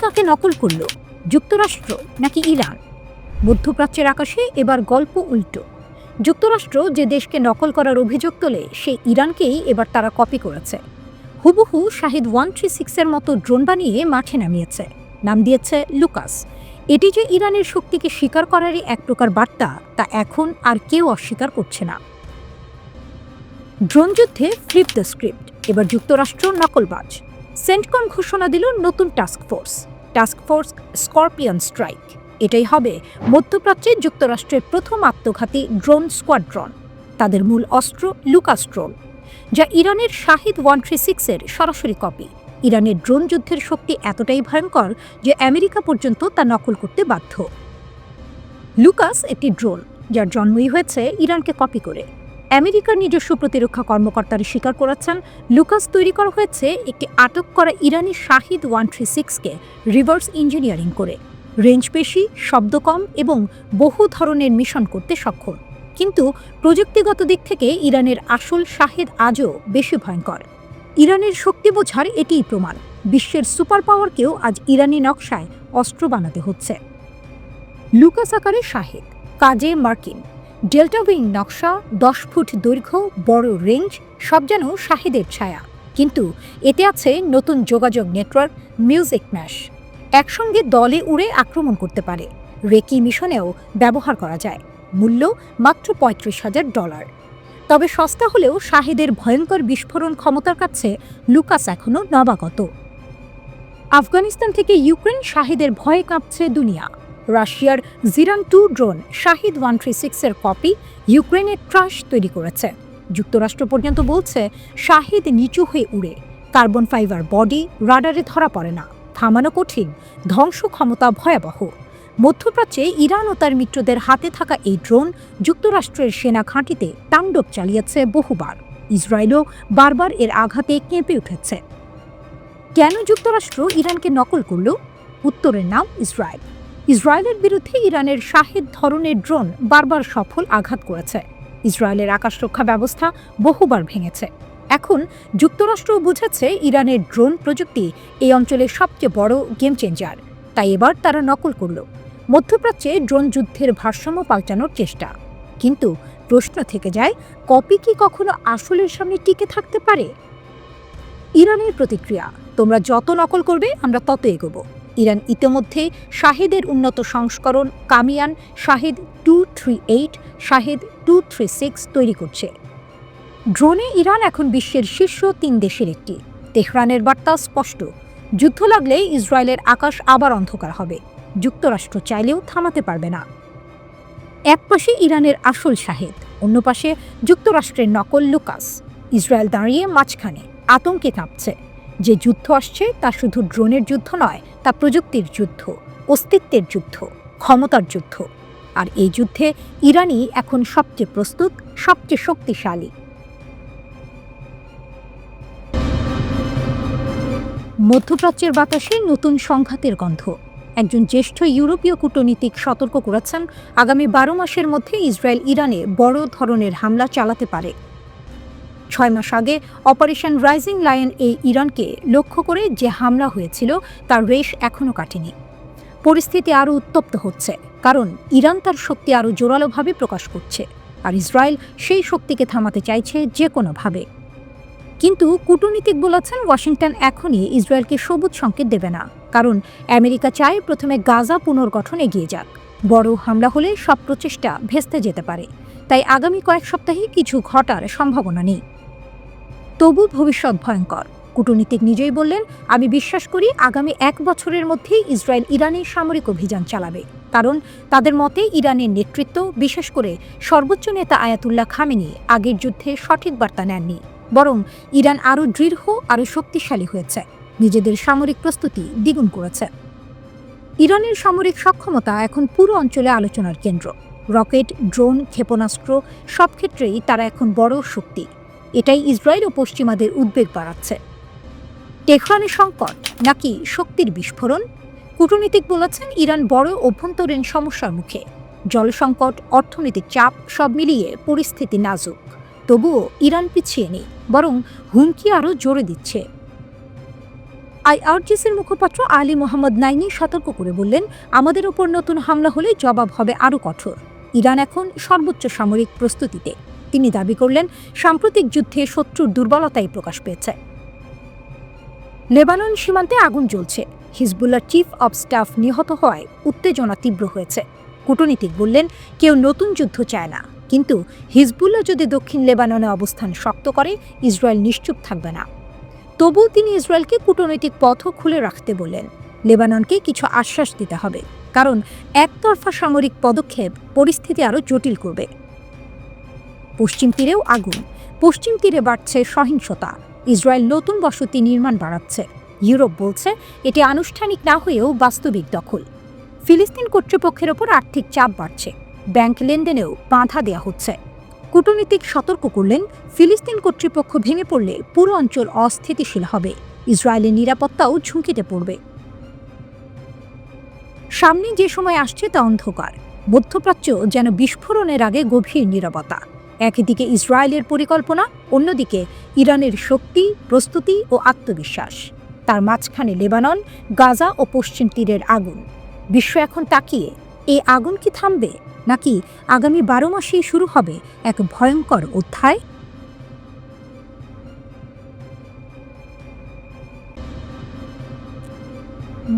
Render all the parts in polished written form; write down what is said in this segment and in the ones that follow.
কাকে নকল করল, যুক্তরাষ্ট্র নাকি ইরান? মধ্যপ্রাচ্যের আকাশে এবার গল্প উল্টো। যুক্তরাষ্ট্র যে দেশকে নকল করার অভিযোগ তোলে সেই ইরানকেই এবার তারা কপি করেছে। হুবহু শাহিদ 136-এর মতো ড্রোন বানিয়ে মাঠে নামিয়েছে, নাম দিয়েছে লুকাস। এটি যে ইরানের শক্তিকে স্বীকার করারই এক প্রকার বার্তা, তা এখন আর কেউ অস্বীকার করছে না। ড্রোন যুদ্ধে ফ্লিপ দ্য স্ক্রিপ্ট, এবার যুক্তরাষ্ট্র নকলবাজ। সেন্টকম ঘোষণা দিল নতুন টাস্ক ফোর্স স্করপিয়ন স্ট্রাইক। এটাই হবে মধ্যপ্রাচ্যে যুক্তরাষ্ট্রের প্রথম আত্মঘাতী ড্রোন স্কোয়াড্রন। তাদের মূল অস্ত্র লুকাস ড্রোন, যা ইরানের শাহিদ 136-এর সরাসরি কপি। ইরানের ড্রোন যুদ্ধের শক্তি এতটাই ভয়ঙ্কর যে আমেরিকা পর্যন্ত তা নকল করতে বাধ্য। লুকাস একটি ড্রোন যার জন্মই হয়েছে ইরানকে কপি করে। আমেরিকার নিজস্ব প্রতিরক্ষা কর্মকর্তারা স্বীকার করেছেন, লুকাস তৈরি করা হয়েছে একটি আটক করা ইরানি শাহিদ 136-কে রিভার্স ইঞ্জিনিয়ারিং করে। রেঞ্জ বেশি, শব্দ কম এবং বহু ধরনের মিশন করতে সক্ষম। কিন্তু প্রযুক্তিগত দিক থেকে ইরানের আসল শাহিদ আজও বেশি ভয়ঙ্কর। ইরানের শক্তি বোঝার এটিই প্রমাণ। বিশ্বের সুপার পাওয়ারকেও আজ ইরানি নকশায় অস্ত্র বানাতে হচ্ছে। লুকাস আকারে শাহিদ, কাজে মার্কিন। ডেল্টা উইং নকশা, 10 ফুট দৈর্ঘ্য, বড় রেঞ্জ, সব যেন শাহিদের ছায়া। কিন্তু এতে আছে নতুন যোগাযোগ নেটওয়ার্ক, মিউজিক ম্যাশ। একসঙ্গে দলে উড়ে আক্রমণ করতে পারে। রেকি মিশনেও ব্যবহার করা যায়। মূল্য মাত্র $35,000। তবে সস্তা হলেও শাহিদের ভয়ঙ্কর বিস্ফোরণ ক্ষমতার কাছে লুকাস এখনও নবাগত। আফগানিস্তান থেকে ইউক্রেন শাহিদের ভয়ে কাঁপছে দুনিয়া। রাশিয়ার জিরান 2 ড্রোন শাহিদ 136-এর কপি ইউক্রেনের ট্রাশ তৈরি করেছে। যুক্তরাষ্ট্র পর্যন্ত বলছে শাহিদ নিচু হয়ে উড়ে, কার্বন ফাইবার বডি, রাডারে ধরা পড়ে না, থামানো কঠিন, ধ্বংস ক্ষমতা ভয়াবহ। মধ্যপ্রাচ্যে ইরান ও তার মিত্রদের হাতে থাকা এই ড্রোন যুক্তরাষ্ট্রের সেনা ঘাঁটিতে তাণ্ডব চালিয়েছে বহুবার। ইসরায়েলও বারবার এর আঘাতে কেঁপে উঠেছে। কেন যুক্তরাষ্ট্র ইরানকে নকল করল? উত্তরের নাম ইসরায়েল। ইসরায়েলের বিরুদ্ধে ইরানের শাহিদ ধরনের ড্রোন বারবার সফল আঘাত করেছে। ইসরায়েলের আকাশরক্ষা ব্যবস্থা বহুবার ভেঙেছে। এখন যুক্তরাষ্ট্র বুঝেছে ইরানের ড্রোন প্রযুক্তি এই অঞ্চলের সবচেয়ে বড় গেম চেঞ্জার। তাই এবার তারা নকল করল। মধ্যপ্রাচ্যে ড্রোন যুদ্ধের ভারসাম্য পাল্টানোর চেষ্টা। কিন্তু প্রশ্ন থেকে যায়, কপি কি কখনো আসলের সামনে টিকে থাকতে পারে? ইরানের প্রতিক্রিয়া, তোমরা যত নকল করবে আমরা তত এগোবো। ইরান ইতিমধ্যে শাহিদের উন্নত সংস্করণ কামিয়ান, শাহিদ 238, শাহিদ 236 তৈরি করছে। ড্রোনে ইরান এখন বিশ্বের শীর্ষ 3 দেশের একটি। তেহরানের বার্তা স্পষ্ট, যুদ্ধ লাগলে ইসরায়েলের আকাশ আবার অন্ধকার হবে। যুক্তরাষ্ট্র চাইলেও থামাতে পারবে না। এক পাশে ইরানের আসল শাহিদ, অন্য পাশে যুক্তরাষ্ট্রের নকল লুকাস। ইসরায়েল দাঁড়িয়ে মাঝখানে, আতঙ্কে কাঁপছে। যে যুদ্ধ আসছে তা শুধু ড্রোনের যুদ্ধ নয়, তা প্রযুক্তির যুদ্ধ, অস্তিত্বের যুদ্ধ, ক্ষমতার যুদ্ধ। আর এই যুদ্ধে ইরানই এখন সবচেয়ে প্রস্তুত, সবচেয়ে শক্তিশালী। মধ্যপ্রাচ্যের বাতাসে নতুন সংঘাতের গন্ধ। একজন জ্যেষ্ঠ ইউরোপীয় কূটনীতিক সতর্ক করেছেন, আগামী 12 মাসের মধ্যে ইসরায়েল ইরানে বড় ধরনের হামলা চালাতে পারে। 6 মাস আগে অপারেশন রাইজিং লায়ন এই ইরানকে লক্ষ্য করে যে হামলা হয়েছিল তার রেশ এখনও কাটেনি। পরিস্থিতি আরও উত্তপ্ত হচ্ছে, কারণ ইরান তার শক্তি আরও জোরালোভাবে প্রকাশ করছে, আর ইসরায়েল সেই শক্তিকে থামাতে চাইছে যে কোনোভাবে। কিন্তু কূটনীতিক বলেছেন, ওয়াশিংটন এখনই ইসরায়েলকে সবুজ সংকেত দেবে না, কারণ আমেরিকা চায় প্রথমে গাজা পুনর্গঠন এগিয়ে যাক। বড় হামলা হলে সব প্রচেষ্টা ভেস্তে যেতে পারে। তাই আগামী কয়েক সপ্তাহে কিছু ঘটার সম্ভাবনা নেই। তবু ভবিষ্যৎ ভয়ঙ্কর। কূটনীতিক নিজেই বললেন, আমি বিশ্বাস করি আগামী 1 বছরের মধ্যেই ইসরায়েল ইরানে সামরিক অভিযান চালাবে। কারণ তাদের মতে ইরানের নেতৃত্ব, বিশেষ করে সর্বোচ্চ নেতা আয়াতুল্লাহ খামেনি আগের যুদ্ধে সঠিক বার্তা নেননি, বরং ইরান আরও দৃঢ়, আরও শক্তিশালী হয়েছে, নিজেদের সামরিক প্রস্তুতি দ্বিগুণ করেছে। ইরানের সামরিক সক্ষমতা এখন পুরো অঞ্চলে আলোচনার কেন্দ্র। রকেট, ড্রোন, ক্ষেপণাস্ত্র সব ক্ষেত্রেই তারা এখন বড় শক্তি। এটাই ইসরায়েল ও পশ্চিমাদের উদ্বেগ বাড়াচ্ছে। তেহরানের সংকট নাকি শক্তির বিস্ফোরণ? কূটনীতিক বলেছেন, ইরান বড় অভ্যন্তরীণ সমস্যার মুখে। জলসংকট, অর্থনৈতিক চাপ সব মিলিয়ে পরিস্থিতি নাজুক। তবুও ইরান পিছিয়ে নেই, বরং হুমকি আরও জোরে দিচ্ছে। আইআরজিসির মুখপাত্র আলী মোহাম্মদ নাইনি সতর্ক করে বললেন, আমাদের ওপর নতুন হামলা হলে জবাব হবে আরও কঠোর। ইরান এখন সর্বোচ্চ সামরিক প্রস্তুতিতে। তিনি দাবি করলেন, সাম্প্রতিক যুদ্ধে শত্রুর দুর্বলতাই প্রকাশ পেয়েছে। লেবানন সীমান্তে আগুন জ্বলছে। হিজবুল্লাহ চিফ অব স্টাফ নিহত হওয়ায় উত্তেজনা তীব্র হয়েছে। কূটনীতিক বললেন, কেউ নতুন যুদ্ধ চায় না, কিন্তু হিজবুল্লাহ যদি দক্ষিণ লেবাননে অবস্থান শক্ত করে, ইসরায়েল নিশ্চুপ থাকবে না। তবুও তিনি ইসরায়েলকে কূটনৈতিক পথও খুলে রাখতে বললেন। লেবাননকে কিছু আশ্বাস দিতে হবে, কারণ একতরফা সামরিক পদক্ষেপ পরিস্থিতি আরও জটিল করবে। পশ্চিম তীরেও আগুন। পশ্চিম তীরে বাড়ছে সহিংসতা। ইসরায়েল নতুন বসতি নির্মাণ বাড়াচ্ছে। ইউরোপ বলছে এটি আনুষ্ঠানিক না হয়েও বাস্তবিক দখল। ফিলিস্তিন কর্তৃপক্ষের ওপর আর্থিক চাপ বাড়ছে। ব্যাংক লেনদেনেও বাধা দেওয়া হচ্ছে। কূটনীতিক সতর্ক করলেন, ফিলিস্তিন কর্তৃপক্ষ ভেঙে পড়লে পুরো অঞ্চল অস্থিতিশীল হবে। ইসরায়েলের নিরাপত্তাও ঝুঁকিতে পড়বে। সামনে যে সময় আসছে তা অন্ধকার। মধ্যপ্রাচ্য যেন বিস্ফোরণের আগে গভীর নীরবতা। একদিকে ইসরায়েলের পরিকল্পনা, অন্যদিকে ইরানের শক্তি, প্রস্তুতি ও আত্মবিশ্বাস। তার মাঝখানে লেবানন, গাজা ও পশ্চিম তীরের আগুন। বিশ্ব এখন তাকিয়ে, এই আগুন কি থামবে, নাকি আগামী 12 মাসেই শুরু হবে এক ভয়ঙ্কর অধ্যায়?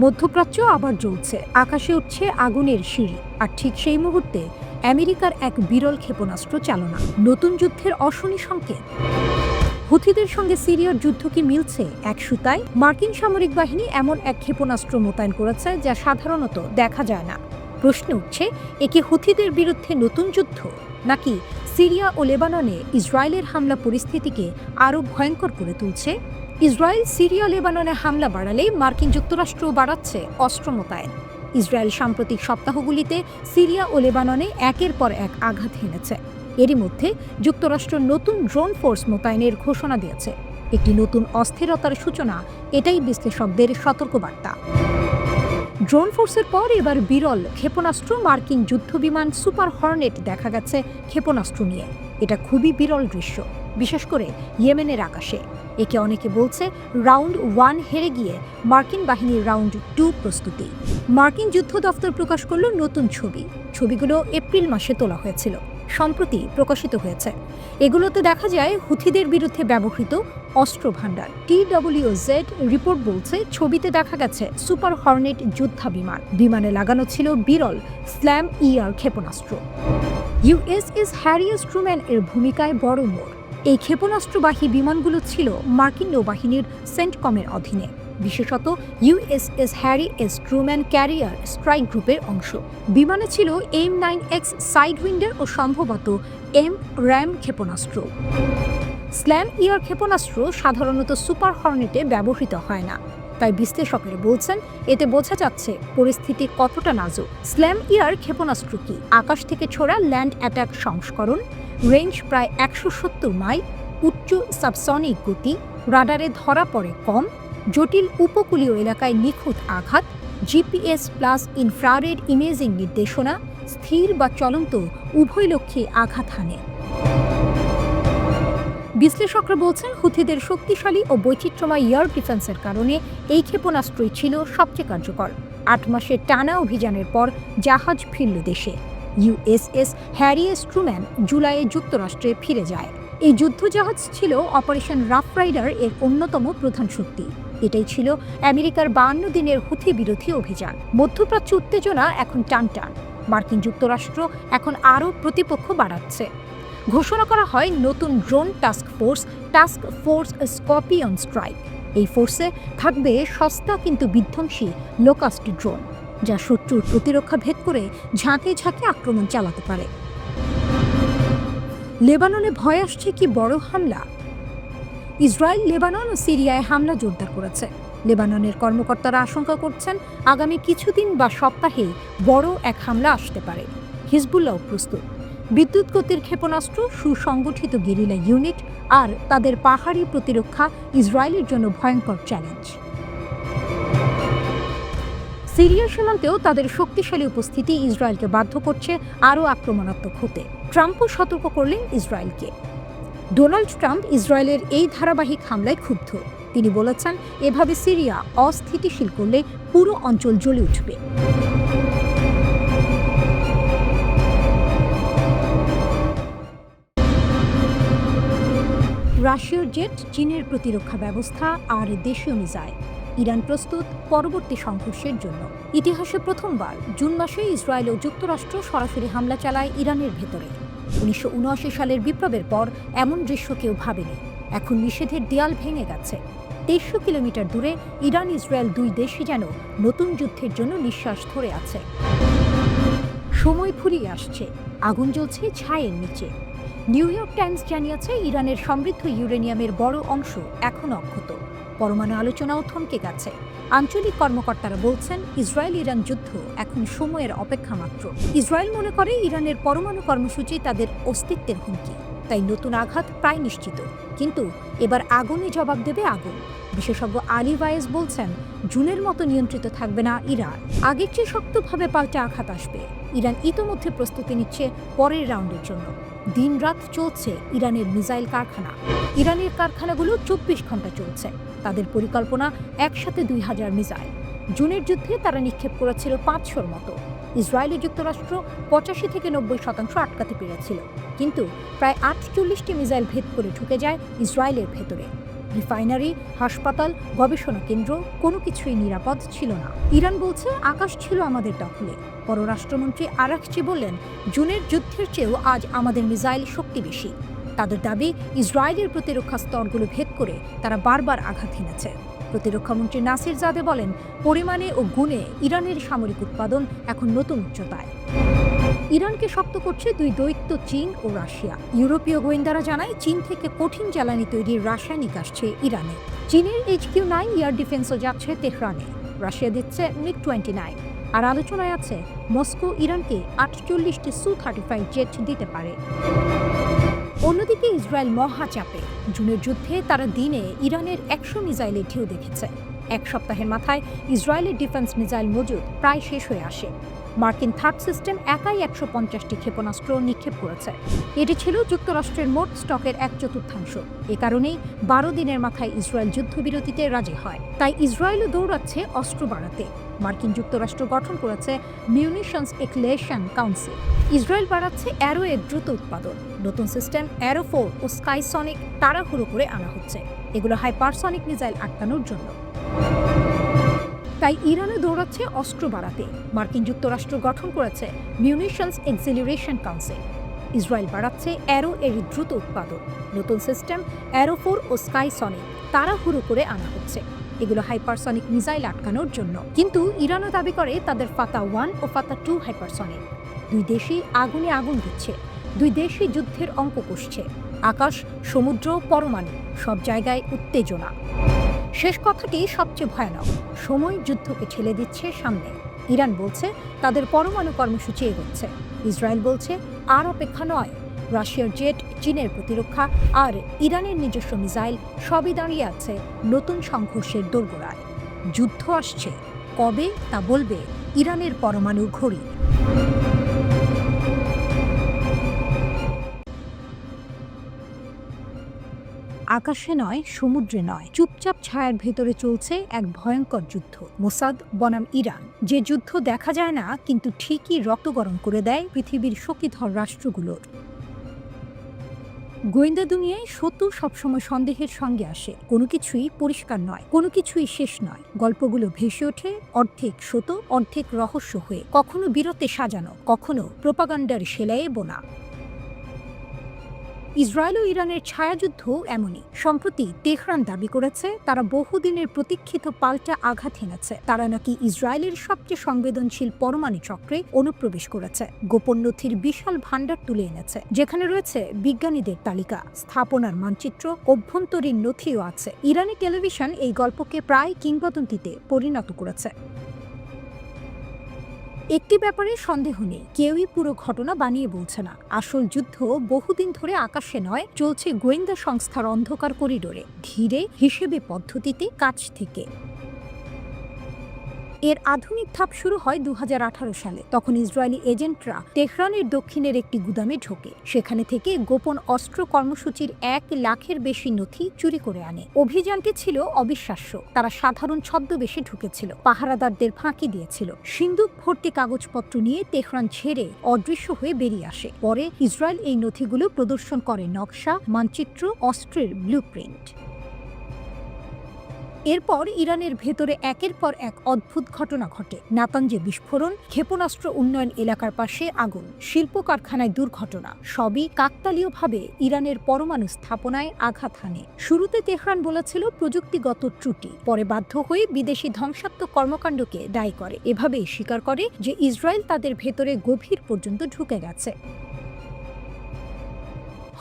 মধ্যপ্রাচ্য আবার জ্বলছে। আকাশে উঠছে আগুনের সিঁড়ি। আর ঠিক সেই মুহূর্তে আমেরিকার এক বিরল ক্ষেপণাস্ত্র চালনা। নতুন যুদ্ধের অশনি সংকেত। হুথিদের সঙ্গে সিরিয়ার যুদ্ধ কি মিলছে এক সুতায়? মার্কিন সামরিক বাহিনী এমন এক ক্ষেপণাস্ত্র মোতায়েন করেছে যা সাধারণত দেখা যায় না। প্রশ্ন উঠছে, এ কি হুথিদের বিরুদ্ধে নতুন যুদ্ধ, নাকি সিরিয়া ও লেবাননে ইসরায়েলের হামলা পরিস্থিতিকে আরও ভয়ঙ্কর করে তুলছে? ইসরায়েল সিরিয়া লেবাননে হামলা বাড়ালেই মার্কিন যুক্তরাষ্ট্র বাড়াচ্ছে অস্ত্র মোতায়েন। ইসরায়েল সাম্প্রতিক সপ্তাহগুলিতে সিরিয়া ও লেবাননে একের পর এক আঘাত হেনেছে। এরই মধ্যে যুক্তরাষ্ট্র নতুন ড্রোন ফোর্স মোতায়েনের ঘোষণা দিয়েছে। একটি নতুন অস্থিরতার সূচনা, এটাই বিশ্লেষকদের সতর্কবার্তা। ড্রোন ফোর্সের পর এবার বিরল ক্ষেপণাস্ত্র মার্কিন যুদ্ধবিমান সুপার হর্নেট দেখা গেছে ক্ষেপণাস্ত্র নিয়ে। এটা খুবই বিরল দৃশ্য, বিশেষ করে ইয়েমেনের আকাশে। একে অনেকে বলছে রাউন্ড 1 হেরে গিয়ে মার্কিন বাহিনীর রাউন্ড 2 প্রস্তুতি। মার্কিন যুদ্ধ দফতর প্রকাশ করল নতুন ছবি। ছবিগুলো এপ্রিল মাসে তোলা হয়েছিল, সম্প্রতি প্রকাশিত হয়েছে। এগুলোতে দেখা যায় হুথিদের বিরুদ্ধে ব্যবহৃত অস্ত্র ভাণ্ডার। TWZ রিপোর্ট বলছে, ছবিতে দেখা গেছে সুপার হর্নেট যুদ্ধা বিমান। বিমানে লাগানো ছিল বিরল স্ল্যাম ER ক্ষেপণাস্ত্র। USS হ্যারি এস ট্রুম্যান এর ভূমিকায় বড় মোড়। এই ক্ষেপণাস্ত্রবাহী বিমানগুলো ছিল মার্কিন নৌবাহিনীর সেন্টকমের অধীনে, বিশেষত USS Harry S Truman career strike গ্রুপের অংশ। বিমানে ছিল M9X সাইডউইন্ডার ও সম্ভবত M-RAM ক্ষেপণাস্ত্র। স্ল্যাম ER ক্ষেপণাস্ত্র সাধারণত সুপার হর্নেটে ব্যবহৃত হয় না, তাই বিশ্লেষকেরা বলছেন এতে বোঝা যাচ্ছে পরিস্থিতি কতটা নাজুক। স্ল্যাম ER ক্ষেপণাস্ত্র কি? আকাশ থেকে ছোড়া ল্যান্ড অ্যাটাক সংস্করণ, রেঞ্জ প্রায় 170 মাইল, উচ্চ সাবসনিক গতি, রাডারে ধরা পড়ে কম, জটিল উপকূলীয় এলাকায় নিখুঁত আঘাত, GPS প্লাস ইনফ্রারেড ইমেজিং নির্দেশনা, স্থির বা চলন্ত উভয় লক্ষ্যে আঘাত হানে। বিশ্লেষকরা বলছেন, হুথিদের শক্তিশালী ও বৈচিত্র্যময় এয়ার ডিফেন্সের কারণে এই ক্ষেপণাস্ত্রই ছিল সবচেয়ে কার্যকর। 8 মাসের টানা অভিযানের পর জাহাজ ফিরল দেশে। USS হ্যারি এস ট্রুম্যান জুলাইয়ে যুক্তরাষ্ট্রে ফিরে যায়। এই যুদ্ধজাহাজ ছিল অপারেশন রাফ রাইডার এর অন্যতম প্রধান শক্তি। এটাই ছিল আমেরিকার 52 দিনের হুথি বিরোধী অভিযান। মধ্যপ্রাচ্য উত্তেজনা এখন টানটান। মার্কিন যুক্তরাষ্ট্র এখন আরও প্রতিপক্ষ বাড়াচ্ছে। ঘোষণা করা হয় নতুন drone task force scorpion strike. এই ফোর্সে থাকবে সস্তা কিন্তু বিধ্বংসী লোকাস্ট ড্রোন, যা শত্রুর প্রতিরক্ষা ভেদ করে ঝাঁকে ঝাঁকে আক্রমণ চালাতে পারে। লেবাননে ভয় আসছে কি বড় হামলা? ইসরায়েল লেবানন ও সিরিয়ায় হামলা জোরদার করেছে। লেবাননের কর্মকর্তারা আশঙ্কা করছেন আগামী কিছুদিন বা সপ্তাহে বড় এক হামলা আসতে পারে। হিজবুল্লাহ প্রস্তুত। বিদ্যুৎ গতির ক্ষেপণাস্ত্র, সুসংগঠিত গেরিলা ইউনিট আর তাদের পাহাড়ি প্রতিরক্ষা ইসরায়েলের জন্য ভয়ঙ্কর চ্যালেঞ্জ। সিরিয়া সীমান্তেও তাদের শক্তিশালী উপস্থিতি ইসরায়েলকে বাধ্য করছে আরও আক্রমণাত্মক হতে। ট্রাম্পও সতর্ক করলেন ইসরায়েলকে। ডোনাল্ড ট্রাম্প ইসরায়েলের এই ধারাবাহিক হামলায় ক্ষুব্ধ। তিনি বলেছেন, এভাবে সিরিয়া অস্থিতিশীল করলে পুরো অঞ্চল জ্বলে উঠবে। রাশিয়ার জেট, চীনের প্রতিরক্ষা ব্যবস্থা আর দেশীয় মিসাইল। ইরান প্রস্তুত পরবর্তী সংঘর্ষের জন্য। ইতিহাসে প্রথমবার জুন মাসে ইসরায়েল ও যুক্তরাষ্ট্র সরাসরি হামলা চালায় ইরানের ভেতরে। 1979 সালের বিপ্লবের পর এমন দৃশ্য কেউ ভাবেনি। এখন নিষেধের দেয়াল ভেঙে গেছে। 2300 কিলোমিটার দূরে ইরান ইসরায়েল দুই দেশই যেন নতুন যুদ্ধের জন্য নিঃশ্বাস ধরে আছে। সময় ফুরিয়ে আসছে, আগুন জ্বলছে ছায়ের নিচে। নিউ ইয়র্ক টাইমস জানিয়েছে, ইরানের সমৃদ্ধ ইউরেনিয়ামের বড় অংশ এখনও অক্ষত। পরমাণু আলোচনাও থমকে গেছে। আঞ্চলিক কর্মকর্তারা বলছেন, ইসরায়েল ইরান যুদ্ধ এখন সময়ের অপেক্ষা মাত্র। ইসরায়েল মনে করে ইরানের পরমাণু কর্মসূচি তাদের অস্তিত্বের হুমকি, তাই নতুন আঘাত প্রায় নিশ্চিত। কিন্তু এবার আগুনে জবাব দেবে আগুন। বিশেষজ্ঞ আলী ওয়ায়েজ বলছেন, জুনের মতো নিয়ন্ত্রিত থাকবে না ইরান। আগের চেয়ে শক্তভাবে পাল্টে আঘাত আসবে। ইরান ইতোমধ্যে প্রস্তুতি নিচ্ছে পরের রাউন্ডের জন্য। দিনরাত চলছে ইরানের মিসাইল কারখানা। ইরানের কারখানাগুলো 24 ঘন্টা চলছে। তাদের পরিকল্পনা, একসাথে 2000 মিসাইল। জুনের যুদ্ধে তারা নিক্ষেপ করেছিল 500-র মতো। ইসরায়েলি যুক্তরাষ্ট্র 85 থেকে 90% আটকাতে পেরেছিল, কিন্তু প্রায় 48টি মিসাইল ভেদ করে ঢুকে যায় ইসরায়েলের ভেতরে। রিফাইনারি, হাসপাতাল, গবেষণা কেন্দ্র, কোনো কিছুই নিরাপদ ছিল না। ইরান বলছে, আকাশ ছিল আমাদের দখলে। পররাষ্ট্রমন্ত্রী আরাকচি বললেন, জুনের যুদ্ধের চেয়েও আজ আমাদের মিসাইল শক্তি বেশি। তাদের দাবি, ইসরায়েলের প্রতিরক্ষা স্তরগুলো ভেদ করে তারা বারবার আঘাত হেনেছে। প্রতিরক্ষামন্ত্রী নাসির জাদে বলেন, পরিমাণে ও গুণে ইরানের সামরিক উৎপাদন এখন নতুন উচ্চতায়। ইরানকে শক্ত করছে দুই দৈত্য চীন ও রাশিয়া। ইউরোপীয় গোয়েন্দারা জানায়, চীন থেকে কঠিন জ্বালানি তৈরির রাসায়নিক আসছে ইরানে। চীনের HQ-9 এয়ার ডিফেন্সও যাচ্ছে তেহরানে। রাশিয়া দিচ্ছে MiG-29। আর আলোচনায় আছে, মস্কো ইরানকে 48টি Su-35 জেট দিতে পারে। অন্যদিকে ইসরায়েল মহাচাপে। জুনের যুদ্ধে তারা দিনে ইরানের 100 মিসাইলের ঢেউ দেখেছে। এক সপ্তাহের মাথায় ইসরায়েলের ডিফেন্স মিসাইল মজুদ প্রায় শেষ হয়ে আসে। মার্কিন থার্ড সিস্টেম একাই 150টি ক্ষেপণাস্ত্র নিক্ষেপ করেছে। এটি ছিল যুক্তরাষ্ট্রের মোট স্টকের 1/4। এ কারণেই 12 দিনের মাথায় ইসরায়েল যুদ্ধবিরতিতে রাজি হয়। তাই ইসরায়েলও দৌড়াচ্ছে অস্ত্র বাড়াতে। মার্কিন যুক্তরাষ্ট্র গঠন করেছে মিউনিশনস এক্লেশন কাউন্সিল। ইসরায়েল বাড়াচ্ছে অ্যারো-এর দ্রুত উৎপাদন। নতুন সিস্টেম অ্যারো 4 ও স্কাইসনিক তাড়াহুড়ো করে আনা হচ্ছে। এগুলো হাইপারসনিক মিসাইল আটকানোর জন্য। তাই ইরানও দৌড়াচ্ছে অস্ত্র বাড়াতে। মার্কিন যুক্তরাষ্ট্র গঠন করেছে মিউনিশনস এক্সিলারেশন কাউন্সিল। ইসরায়েল বাড়াচ্ছে অ্যারো-এর দ্রুত উৎপাদন। নতুন সিস্টেম অ্যারো 4 ও স্কাইসনিক তাড়াহুড়ো করে আনা হচ্ছে। এগুলো হাইপারসনিক মিসাইল আটকানোর জন্য। কিন্তু ইরানও দাবি করে, তাদের ফাতা 1 ও ফাতা 2 হাইপারসনিক। দুই দেশই আগুনে আগুন দিচ্ছে। দুই দেশই যুদ্ধের অঙ্ক কষছে। আকাশ, সমুদ্র, পরমাণু, সব জায়গায় উত্তেজনা। শেষ কথাটি সবচেয়ে ভয়ানক। সময় যুদ্ধকে ঠেলে দিচ্ছে সামনে। ইরান বলছে, তাদের পরমাণু কর্মসূচি এগোচ্ছে। ইসরায়েল বলছে, আর অপেক্ষা নয়। রাশিয়ার জেট, চীনের প্রতিরক্ষা আর ইরানের নিজস্ব মিসাইল সবই দাঁড়িয়ে আছে নতুন সংঘর্ষের দোরগোড়ায়। যুদ্ধ আসছে, কবে তা বলবে ইরানের পরমাণু ঘড়ি। আকাশে নয়, সমুদ্রে নয়, চুপচাপ ছায়ার ভেতরে চলছে এক ভয়ঙ্কর যুদ্ধ। মোসাদ বনাম ইরান। যে যুদ্ধ দেখা যায় না, কিন্তু ঠিকই রক্ত গরম করে দেয় পৃথিবীর শক্তিধর রাষ্ট্রগুলোর। গোয়েন্দা দুনিয়ায় শত্রু সবসময় সন্দেহের সঙ্গে আসে। কোনো কিছুই পরিষ্কার নয়, কোনো কিছুই শেষ নয়। গল্পগুলো ভেসে ওঠে অর্ধেক সত্য, অর্ধেক রহস্য হয়ে। কখনো বীরত্বে সাজানো, কখনো প্রোপাগান্ডার সেলাইয়ে বোনা। ইসরায়েল ও ইরানের ছায়াযুদ্ধ এমনই। সম্প্রতি তেহরান দাবি করেছে, তারা বহুদিনের প্রতীক্ষিত পাল্টা আঘাত হেনেছে। তারা নাকি ইসরায়েলের সবচেয়ে সংবেদনশীল পরমাণু চক্রে অনুপ্রবেশ করেছে। গোপন নথির বিশাল ভাণ্ডার তুলে এনেছে, যেখানে রয়েছে বিজ্ঞানীদের তালিকা, স্থাপনার মানচিত্র, অভ্যন্তরীণ নথিও আছে। ইরানি টেলিভিশন এই গল্পকে প্রায় কিংবদন্তিতে পরিণত করেছে। একটি ব্যাপারে সন্দেহ নেই, কেউই পুরো ঘটনা বানিয়ে বলছে না। আসল যুদ্ধ বহুদিন ধরে আকাশে নয়, চলছে গোয়েন্দা সংস্থার অন্ধকার করিডোরে, ধীরে, হিসেবে পদ্ধতিতে, কাছ থেকে। এর আধুনিক ধাপ শুরু হয় 2018 সালে। তখন ইসরায়েলি এজেন্টরা তেহরানের দক্ষিণের একটি গুদামে ঢোকে। সেখানে থেকে গোপন অস্ত্র কর্মসূচির 1 লাখের বেশি নথি চুরি করে আনে। অভিযানটি ছিল অবিশ্বাস্য। তারা সাধারণ ছদ্মবেশে ঢুকেছিল, পাহারাদারদের ফাঁকি দিয়েছিল, সিন্দুক ভর্তি কাগজপত্র নিয়ে তেহরান ছেড়ে অদৃশ্য হয়ে বেরিয়ে আসে। পরে ইসরায়েল এই নথিগুলো প্রদর্শন করে নকশা, মানচিত্র, অস্ত্রের ব্লুপ্রিন্ট। এরপর ইরানের ভেতরে একের পর এক অদ্ভুত ঘটনা ঘটে। নাতানজে বিস্ফোরণ, ক্ষেপণাস্ত্র উন্নয়ন এলাকার পাশে আগুন, শিল্প কারখানায় দুর্ঘটনা, সবই কাকতালীয়ভাবে ইরানের পরমাণু স্থাপনায় আঘাত হানে। শুরুতে তেহরান বলেছিল প্রযুক্তিগত ত্রুটি, পরে বাধ্য হয়ে বিদেশি ধ্বংসাত্মক কর্মকাণ্ডকে দায়ী করে। এভাবেই স্বীকার করে যে ইসরায়েল তাদের ভেতরে গভীর পর্যন্ত ঢুকে গেছে।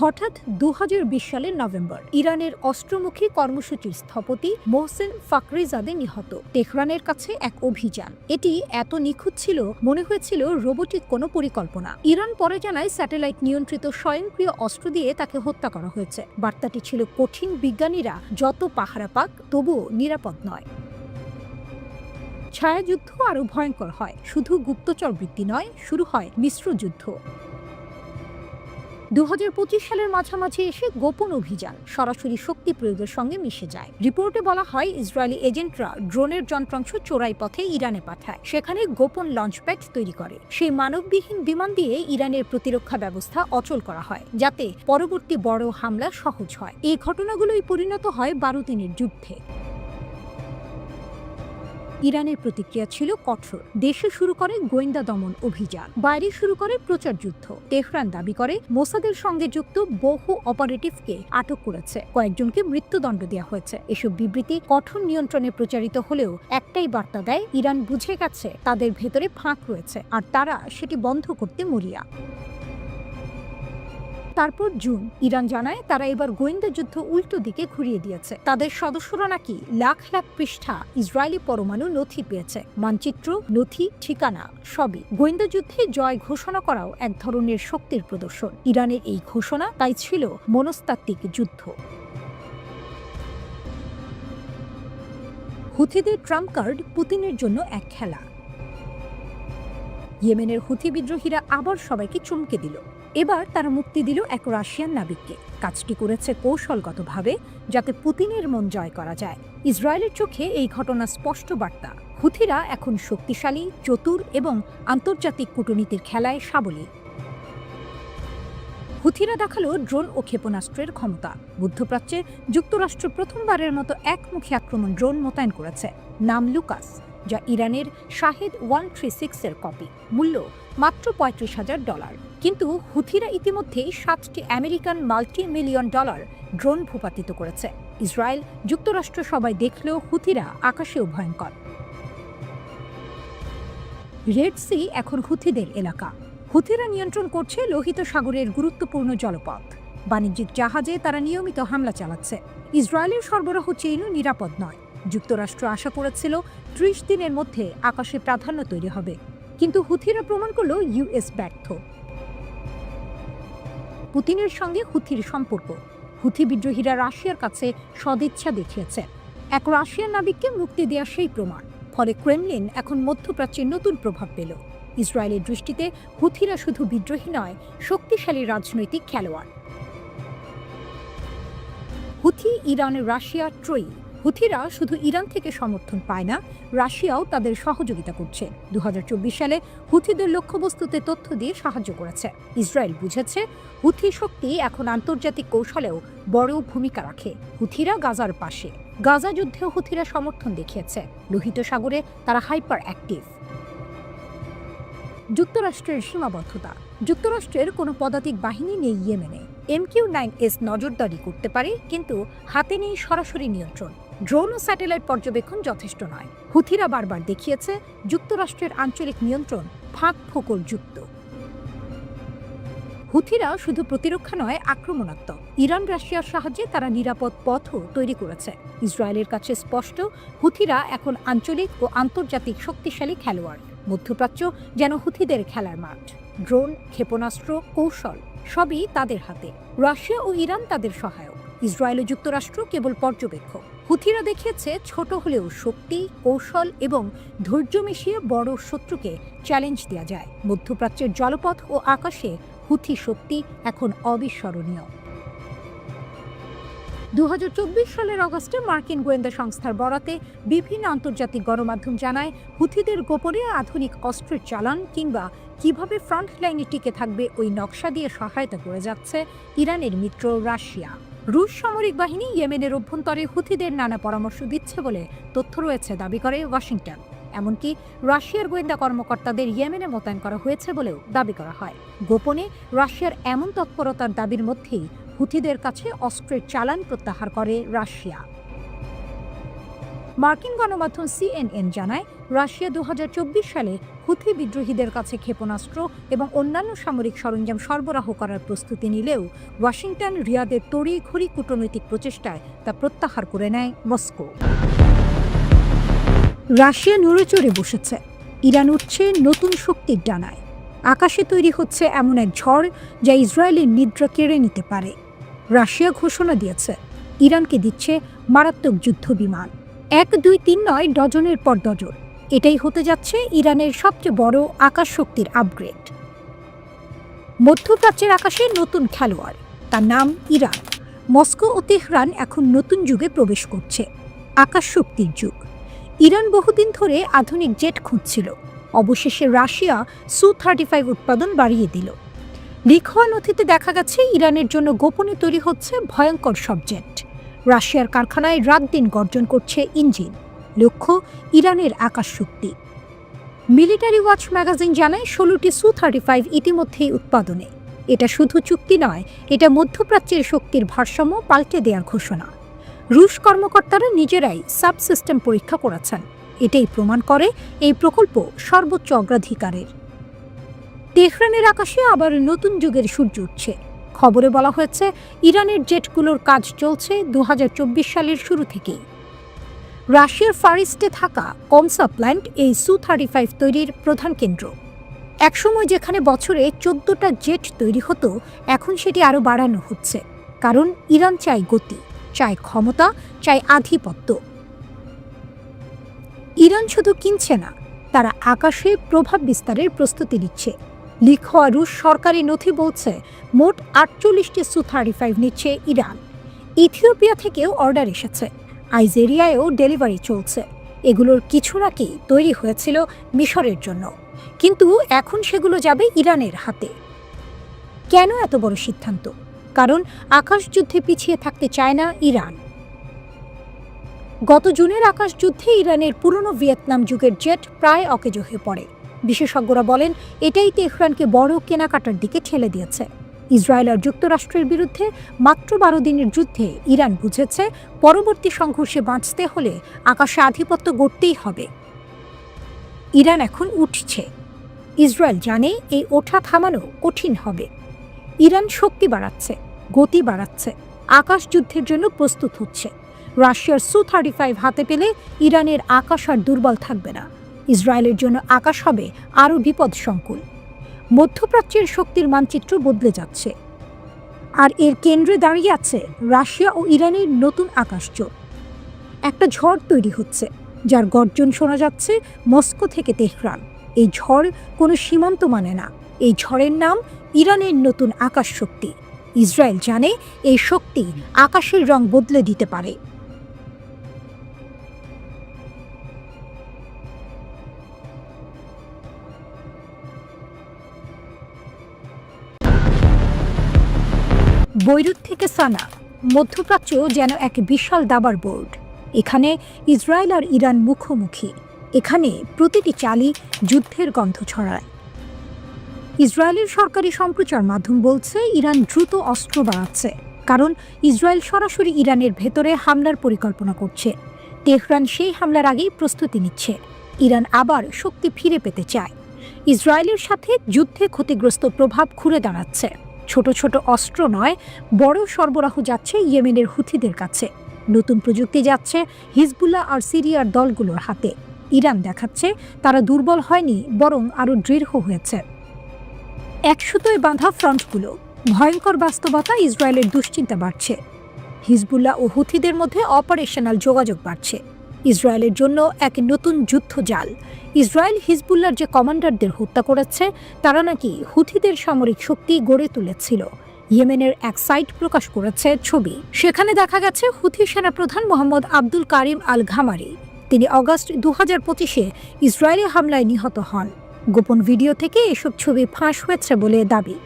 হঠাৎ 2020 সালের নভেম্বর ইরানের অস্ত্রমুখী কর্মসূচির স্থপতি মোহসেন ফাকরিজাদে নিহত। তেহরানের কাছে এক অভিযান। এটি এত নিখুঁত ছিল, মনে হয়েছিল রোবোটিক কোনো পরিকল্পনা। ইরান পরে জানায় স্যাটেলাইট নিয়ন্ত্রিত স্বয়ংক্রিয় অস্ত্র দিয়ে তাকে হত্যা করা হয়েছে। বার্তাটি ছিল কঠিন, বিজ্ঞানীরা যত পাহারা পাক তবুও নিরাপদ নয়। ছায়াযুদ্ধ আরও ভয়ঙ্কর হয়। শুধু গুপ্তচর বৃত্তি নয়, শুরু হয় মিশ্র যুদ্ধ। 2025 সালের মাঝামাঝি এসে গোপন অভিযান সরাসরি শক্তি প্রয়োগের সঙ্গে মিশে যায়। রিপোর্টে বলা হয় ইসরায়েলি এজেন্টরা ড্রোনের যন্ত্রাংশ চোরাই পথে ইরানে পাঠায়, সেখানে গোপন লঞ্চপ্যাড তৈরি করে। সেই মানববিহীন বিমান দিয়ে ইরানের প্রতিরক্ষা ব্যবস্থা অচল করা হয়, যাতে পরবর্তী বড় হামলা সহজ হয়। এই ঘটনাগুলোই পরিণত হয় 12 দিনের যুদ্ধে। ইরানের প্রতিক্রিয়া ছিল কঠোর। দেশে শুরু করে গোয়েন্দা দমন অভিযান, বাইরে শুরু করে প্রচার যুদ্ধ। তেহরান দাবি করে মোসাদের সঙ্গে যুক্ত বহু অপারেটিভকে আটক করেছে, কয়েকজনকে মৃত্যুদণ্ড দেওয়া হয়েছে। এসব বিবৃতি কঠোর নিয়ন্ত্রণে প্রচারিত হলেও একটাই বার্তা দেয়, ইরান বুঝে গেছে তাদের ভেতরে ফাঁক রয়েছে আর তারা সেটি বন্ধ করতে মরিয়া। তারপর জুন, ইরান জানায় তারা এবার গোয়েন্দা যুদ্ধ উল্টো দিকে ঘুরিয়ে দিয়েছে। তাদের সদস্যরা নাকি লাখ লাখ পৃষ্ঠা ইসরায়েলি পরমাণু নথি পেয়েছে, মানচিত্র, নথি, ঠিকানা সবই। গোয়েন্দা যুদ্ধে জয় ঘোষণা করাও এক ধরনের শক্তির প্রদর্শন। ইরানের এই ঘোষণা তাই ছিল মনস্তাত্ত্বিক যুদ্ধ। হুথিদের ট্রাম্প কার্ড পুতিনের জন্য এক খেলা। ইয়েমেনের হুথি বিদ্রোহীরা আবার সবাইকে চমকে দিল। এবার তারা মুক্তি দিল এক রাশিয়ান নাবিককে। কাজটি করেছে কৌশলগতভাবে, যাতে পুতিনের মন জয় করা যায়। ইসরায়েলের চোখে এই ঘটনা স্পষ্ট বার্তা, হুথিরা এখন শক্তিশালী, চতুর এবং আন্তর্জাতিক কূটনীতির খেলায় সাবলীল। হুথিরা দেখালো ড্রোন ও ক্ষেপণাস্ত্রের ক্ষমতা। মধ্যপ্রাচ্যে যুক্তরাষ্ট্র প্রথমবারের মতো একমুখী আক্রমণ ড্রোন মোতায়েন করেছে, নাম লুকাস, যা ইরানের শাহেদ 136-এর কপি। মূল্য মাত্র $35,000। কিন্তু হুথিরা ইতিমধ্যেই 7টি আমেরিকান মাল্টি-মিলিয়ন ডলার ড্রোন ভূপাতিত করেছে। ইসরায়েল, যুক্তরাষ্ট্র সবাই দেখলেও হুথিরা আকাশেও ভয়ঙ্কর। রেড সি এখন হুথিদের এলাকা। হুথিরা নিয়ন্ত্রণ করছে লোহিত সাগরের গুরুত্বপূর্ণ জলপথ। বাণিজ্যিক জাহাজে তারা নিয়মিত হামলা চালাচ্ছে। ইসরায়েলের সরবরাহ চেইনও নিরাপদ নয়। যুক্তরাষ্ট্র আশা করেছিল 30 দিনের মধ্যে আকাশে প্রাধান্য তৈরি হবে, কিন্তু হুথিরা প্রমাণ করল ইউএস ব্যর্থ। পুতিনের সঙ্গে হুথির সম্পর্ক। হুথি বিদ্রোহীরা রাশিয়ার কাছে সদিচ্ছা দেখিয়েছে। এক রাশিয়ান নাবিককে মুক্তি দেওয়া সেই প্রমাণ। ফলে ক্রেমলিন এখন মধ্যপ্রাচ্যে নতুন প্রভাব পেল। ইসরায়েলের দৃষ্টিতে হুথিরা শুধু বিদ্রোহী নয়, শক্তিশালী রাজনৈতিক খেলোয়াড়। হুথি, ইরান, রাশিয়া ত্রয়ী। হুথিরা শুধু ইরান থেকে সমর্থন পায় না, রাশিয়াও তাদের সহযোগিতা করছে। 2024 সালে হুথিদের লক্ষ্যবস্তুতে তথ্য দিয়ে সাহায্য করেছে। ইসরায়েল বুঝেছে হুথি শক্তি এখন আন্তর্জাতিক কৌশলেও বড় ভূমিকা রাখে। হুথিরা গাজার পাশে। গাজা যুদ্ধেও হুথিরা সমর্থন দেখিয়েছে। লোহিত সাগরে তারা হাইপার অ্যাক্টিভ। যুক্তরাষ্ট্রের সীমাবদ্ধতা। যুক্তরাষ্ট্রের কোনো পদাতিক বাহিনী নেই ইয়েমেনে। MQ-9S নজরদারি করতে পারে, কিন্তু হাতে নেই সরাসরি নিয়ন্ত্রণ। ড্রোন ও স্যাটেলাইট পর্যবেক্ষণ যথেষ্ট নয়। হুথিরা বারবার দেখিয়েছে যুক্তরাষ্ট্রের আঞ্চলিক নিয়ন্ত্রণ ফাঁক ফোকর যুক্ত। হুথিরা শুধু প্রতিরক্ষা নয়, আক্রমণাত্মক। ইরান, রাশিয়ার সাহায্যে তারা নিরাপদ পথও তৈরি করেছে। ইসরায়েলের কাছে স্পষ্ট, হুথিরা এখন আঞ্চলিক ও আন্তর্জাতিক শক্তিশালী খেলোয়াড়। মধ্যপ্রাচ্য যেন হুথিদের খেলার মাঠ। ড্রোন, ক্ষেপণাস্ত্র, কৌশল সবই তাদের হাতে। রাশিয়া ও ইরান তাদের সহায়ক। ইসরায়েল ও যুক্তরাষ্ট্র কেবল পর্যবেক্ষক। হুথিরা দেখিয়েছে ছোট হলেও শক্তি, কৌশল এবং ধৈর্য মিশিয়ে বড় শত্রুকে চ্যালেঞ্জ দেওয়া যায়। মধ্যপ্রাচ্যের জলপথ ও আকাশে হুথি শক্তি এখন অবিস্মরণীয়। 2024 সালের অগস্টে মার্কিন গোয়েন্দা সংস্থার বরাতে বিভিন্ন আন্তর্জাতিক গণমাধ্যম জানায়, হুথিদের গোপনে আধুনিক অস্ত্রের চালান কিংবা কিভাবে ফ্রন্ট লাইনে টিকে থাকবে ওই নকশা দিয়ে সহায়তা করে যাচ্ছে ইরানের মিত্র রাশিয়া। রুশ সামরিক বাহিনী ইয়েমেনের অভ্যন্তরে হুথিদের নানা পরামর্শ দিচ্ছে বলে তথ্য রয়েছে দাবি করে ওয়াশিংটন। এমনকি রাশিয়ার গোয়েন্দা কর্মকর্তাদের ইয়েমেনে মোতায়েন করা হয়েছে বলেও দাবি করা হয়। গোপনে রাশিয়ার এমন তৎপরতার দাবির মধ্যেই হুথিদের কাছে অস্ত্রের চালান প্রত্যাহার করে রাশিয়া। মার্কিন গণমাধ্যম CNN জানায়, রাশিয়া 2024 সালে হুথি বিদ্রোহীদের কাছে ক্ষেপণাস্ত্র এবং অন্যান্য সামরিক সরঞ্জাম সরবরাহ করার প্রস্তুতি নিলেও ওয়াশিংটন রিয়াদের তড়িঘড়ি কূটনৈতিক প্রচেষ্টায় তা প্রত্যাহার করে নেয় মস্কো। রাশিয়া নড়েচড়ে বসেছে, ইরান উঠছে নতুন শক্তির ডানায়। আকাশে তৈরি হচ্ছে এমন এক ঝড় যা ইসরায়েলের নিদ্রা কেড়ে নিতে পারে। রাশিয়া ঘোষণা দিয়েছে, ইরানকে দিচ্ছে মারাত্মক যুদ্ধ বিমান। 1, 2, 3 নয়, ডজনের পর ডজন। এটাই হতে যাচ্ছে ইরানের সবচেয়ে বড় আকাশ শক্তির আপগ্রেড। মধ্যপ্রাচ্যের আকাশে নতুন খেলোয়াড়, তার নাম ইরান। মস্কো ও তেহরান এখন নতুন যুগে প্রবেশ করছে, আকাশ শক্তির যুগ। ইরান বহুদিন ধরে আধুনিক জেট খুঁজছিল, অবশেষে রাশিয়া Su-35 উৎপাদন বাড়িয়ে দিল। লিক হওয়া নথিতে দেখা গেছে ইরানের জন্য গোপনে তৈরি হচ্ছে ভয়ঙ্কর সব জেট। রাশিয়ার কারখানায় রাত দিন গর্জন করছে ইঞ্জিন। লক্ষ্য ইরানের আকাশ শক্তি। মিলিটারি ওয়াচ ম্যাগাজিন জানায়, 16টি Su-35 ইতিমধ্যেই উৎপাদনে। এটা শুধু চুক্তি নয়, এটা মধ্যপ্রাচ্যের শক্তির ভারসাম্য পাল্টে দেওয়ার ঘোষণা। রুশ কর্মকর্তারা নিজেরাই সাব সিস্টেম পরীক্ষা করেছেন। এটাই প্রমাণ করে এই প্রকল্প সর্বোচ্চ অগ্রাধিকারের। তেহরানের আকাশে আবার নতুন যুগের সূর্য উঠছে। খবরে বলা হয়েছে, ইরানের জেটগুলোর কাজ চলছে 2024 সালের শুরু থেকেই। রাশিয়ার ফারিস্টে থাকা কমসা প্ল্যান্ট এই Su-35 তৈরির প্রধান কেন্দ্র। একসময় যেখানে বছরে 14টা জেট তৈরি হতো, এখন সেটি আরও বাড়ানো হচ্ছে। কারণ ইরান চায় গতি, চায় ক্ষমতা, চায় আধিপত্য। ইরান শুধু কিনছে না, তারা আকাশে প্রভাব বিস্তারের প্রস্তুতি নিচ্ছে। লিক হওয়া রুশ সরকারি নথি বলছে, মোট 48টি Su-35 নিচ্ছে ইরান। ইথিওপিয়া থেকেও অর্ডার এসেছে, আইজেরিয়ায়ও ডেলিভারি চলছে। এগুলোর কিছু নাকি তৈরি হয়েছিল মিশরের জন্য, কিন্তু এখন সেগুলো যাবে ইরানের হাতে। কেন এত বড় সিদ্ধান্ত? কারণ আকাশযুদ্ধে পিছিয়ে থাকতে চায় না ইরান। গত জুনের আকাশযুদ্ধে ইরানের পুরনো ভিয়েতনাম যুগের জেট প্রায় অকেজ হয়ে পড়ে। বিশেষজ্ঞরা বলেন, এটাই তেহরানকে বড় কেনাকাটার দিকে ঠেলে দিয়েছে। ইসরায়েল আর যুক্তরাষ্ট্রের বিরুদ্ধে মাত্র 12 দিনের যুদ্ধে ইরান বুঝেছে, পরবর্তী সংঘর্ষে বাঁচতে হলে আকাশে আধিপত্য গড়তেই হবে। ইরান এখন উঠছে। ইসরায়েল জানে এই ওঠা থামানো কঠিন হবে। ইরান শক্তি বাড়াচ্ছে, গতি বাড়াচ্ছে, আকাশ যুদ্ধের জন্য প্রস্তুত হচ্ছে। রাশিয়ার Su-35 হাতে পেলে ইরানের আকাশ আর দুর্বল থাকবে না। ইসরায়েলের জন্য আকাশ হবে আরও বিপদসংকুল। মধ্যপ্রাচ্যের শক্তির মানচিত্র বদলে যাচ্ছে, আর এর কেন্দ্রে দাঁড়িয়ে আছে রাশিয়া ও ইরানের নতুন আকাশজোট। একটা ঝড় তৈরি হচ্ছে, যার গর্জন শোনা যাচ্ছে মস্কো থেকে তেহরান। এই ঝড় কোনো সীমান্ত মানে না, এই ঝড়ের নাম ইরানের নতুন আকাশ শক্তি। ইসরায়েল জানে এই শক্তি আকাশের রং বদলে দিতে পারে। বৈরুত থেকে সানা, মধ্যপ্রাচ্য যেন এক বিশাল দাবার বোর্ড। এখানে ইসরায়েল আর ইরান মুখোমুখি। এখানে প্রতিটি চালই যুদ্ধের গন্ধ ছড়ায়। ইসরায়েলের সরকারি সম্প্রচার মাধ্যম বলছে, ইরান দ্রুত অস্ত্র বাড়াচ্ছে, কারণ ইসরায়েল সরাসরি ইরানের ভেতরে হামলার পরিকল্পনা করছে। তেহরান সেই হামলার আগেই প্রস্তুতি নিচ্ছে। ইরান আবার শক্তি ফিরে পেতে চায়। ইসরায়েলের সাথে যুদ্ধে ক্ষতিগ্রস্ত প্রভাব ঘুরে দাঁড়াচ্ছে। ছোট ছোট অস্ত্র নয়, বড় সরবরাহ যাচ্ছে ইয়েমেনের হুথিদের কাছে। নতুন প্রযুক্তি যাচ্ছে হিজবুল্লাহ আর সিরিয়ার দলগুলোর হাতে। ইরান দেখাচ্ছে তারা দুর্বল হয়নি, বরং আরও দৃঢ় হয়েছে। এক সুতোয় বাঁধা ফ্রন্টগুলো, ভয়ঙ্কর বাস্তবতা। ইসরায়েলের দুশ্চিন্তা বাড়ছে। হিজবুল্লাহ ও হুথিদের মধ্যে অপারেশনাল যোগাযোগ বাড়ছে। ইসরায়েলের জন্য এক নতুন যুদ্ধজাল। ইসরায়েল হিজবুল্লাহর যে কমান্ডারদের হত্যা করেছে তারা নাকি হুথিদের সামরিক শক্তি গড়ে তুলেছিল। ইয়েমেনের এক সাইট প্রকাশ করেছে ছবি। সেখানে দেখা গেছে হুথি সেনাপ্রধান মোহাম্মদ আব্দুল কারিম আল ঘামারি। তিনি অগাস্ট 2025-এ ইসরায়েলি হামলায় নিহত হন। গোপন ভিডিও থেকে এসব ছবি ফাঁস হয়েছে বলে দাবি।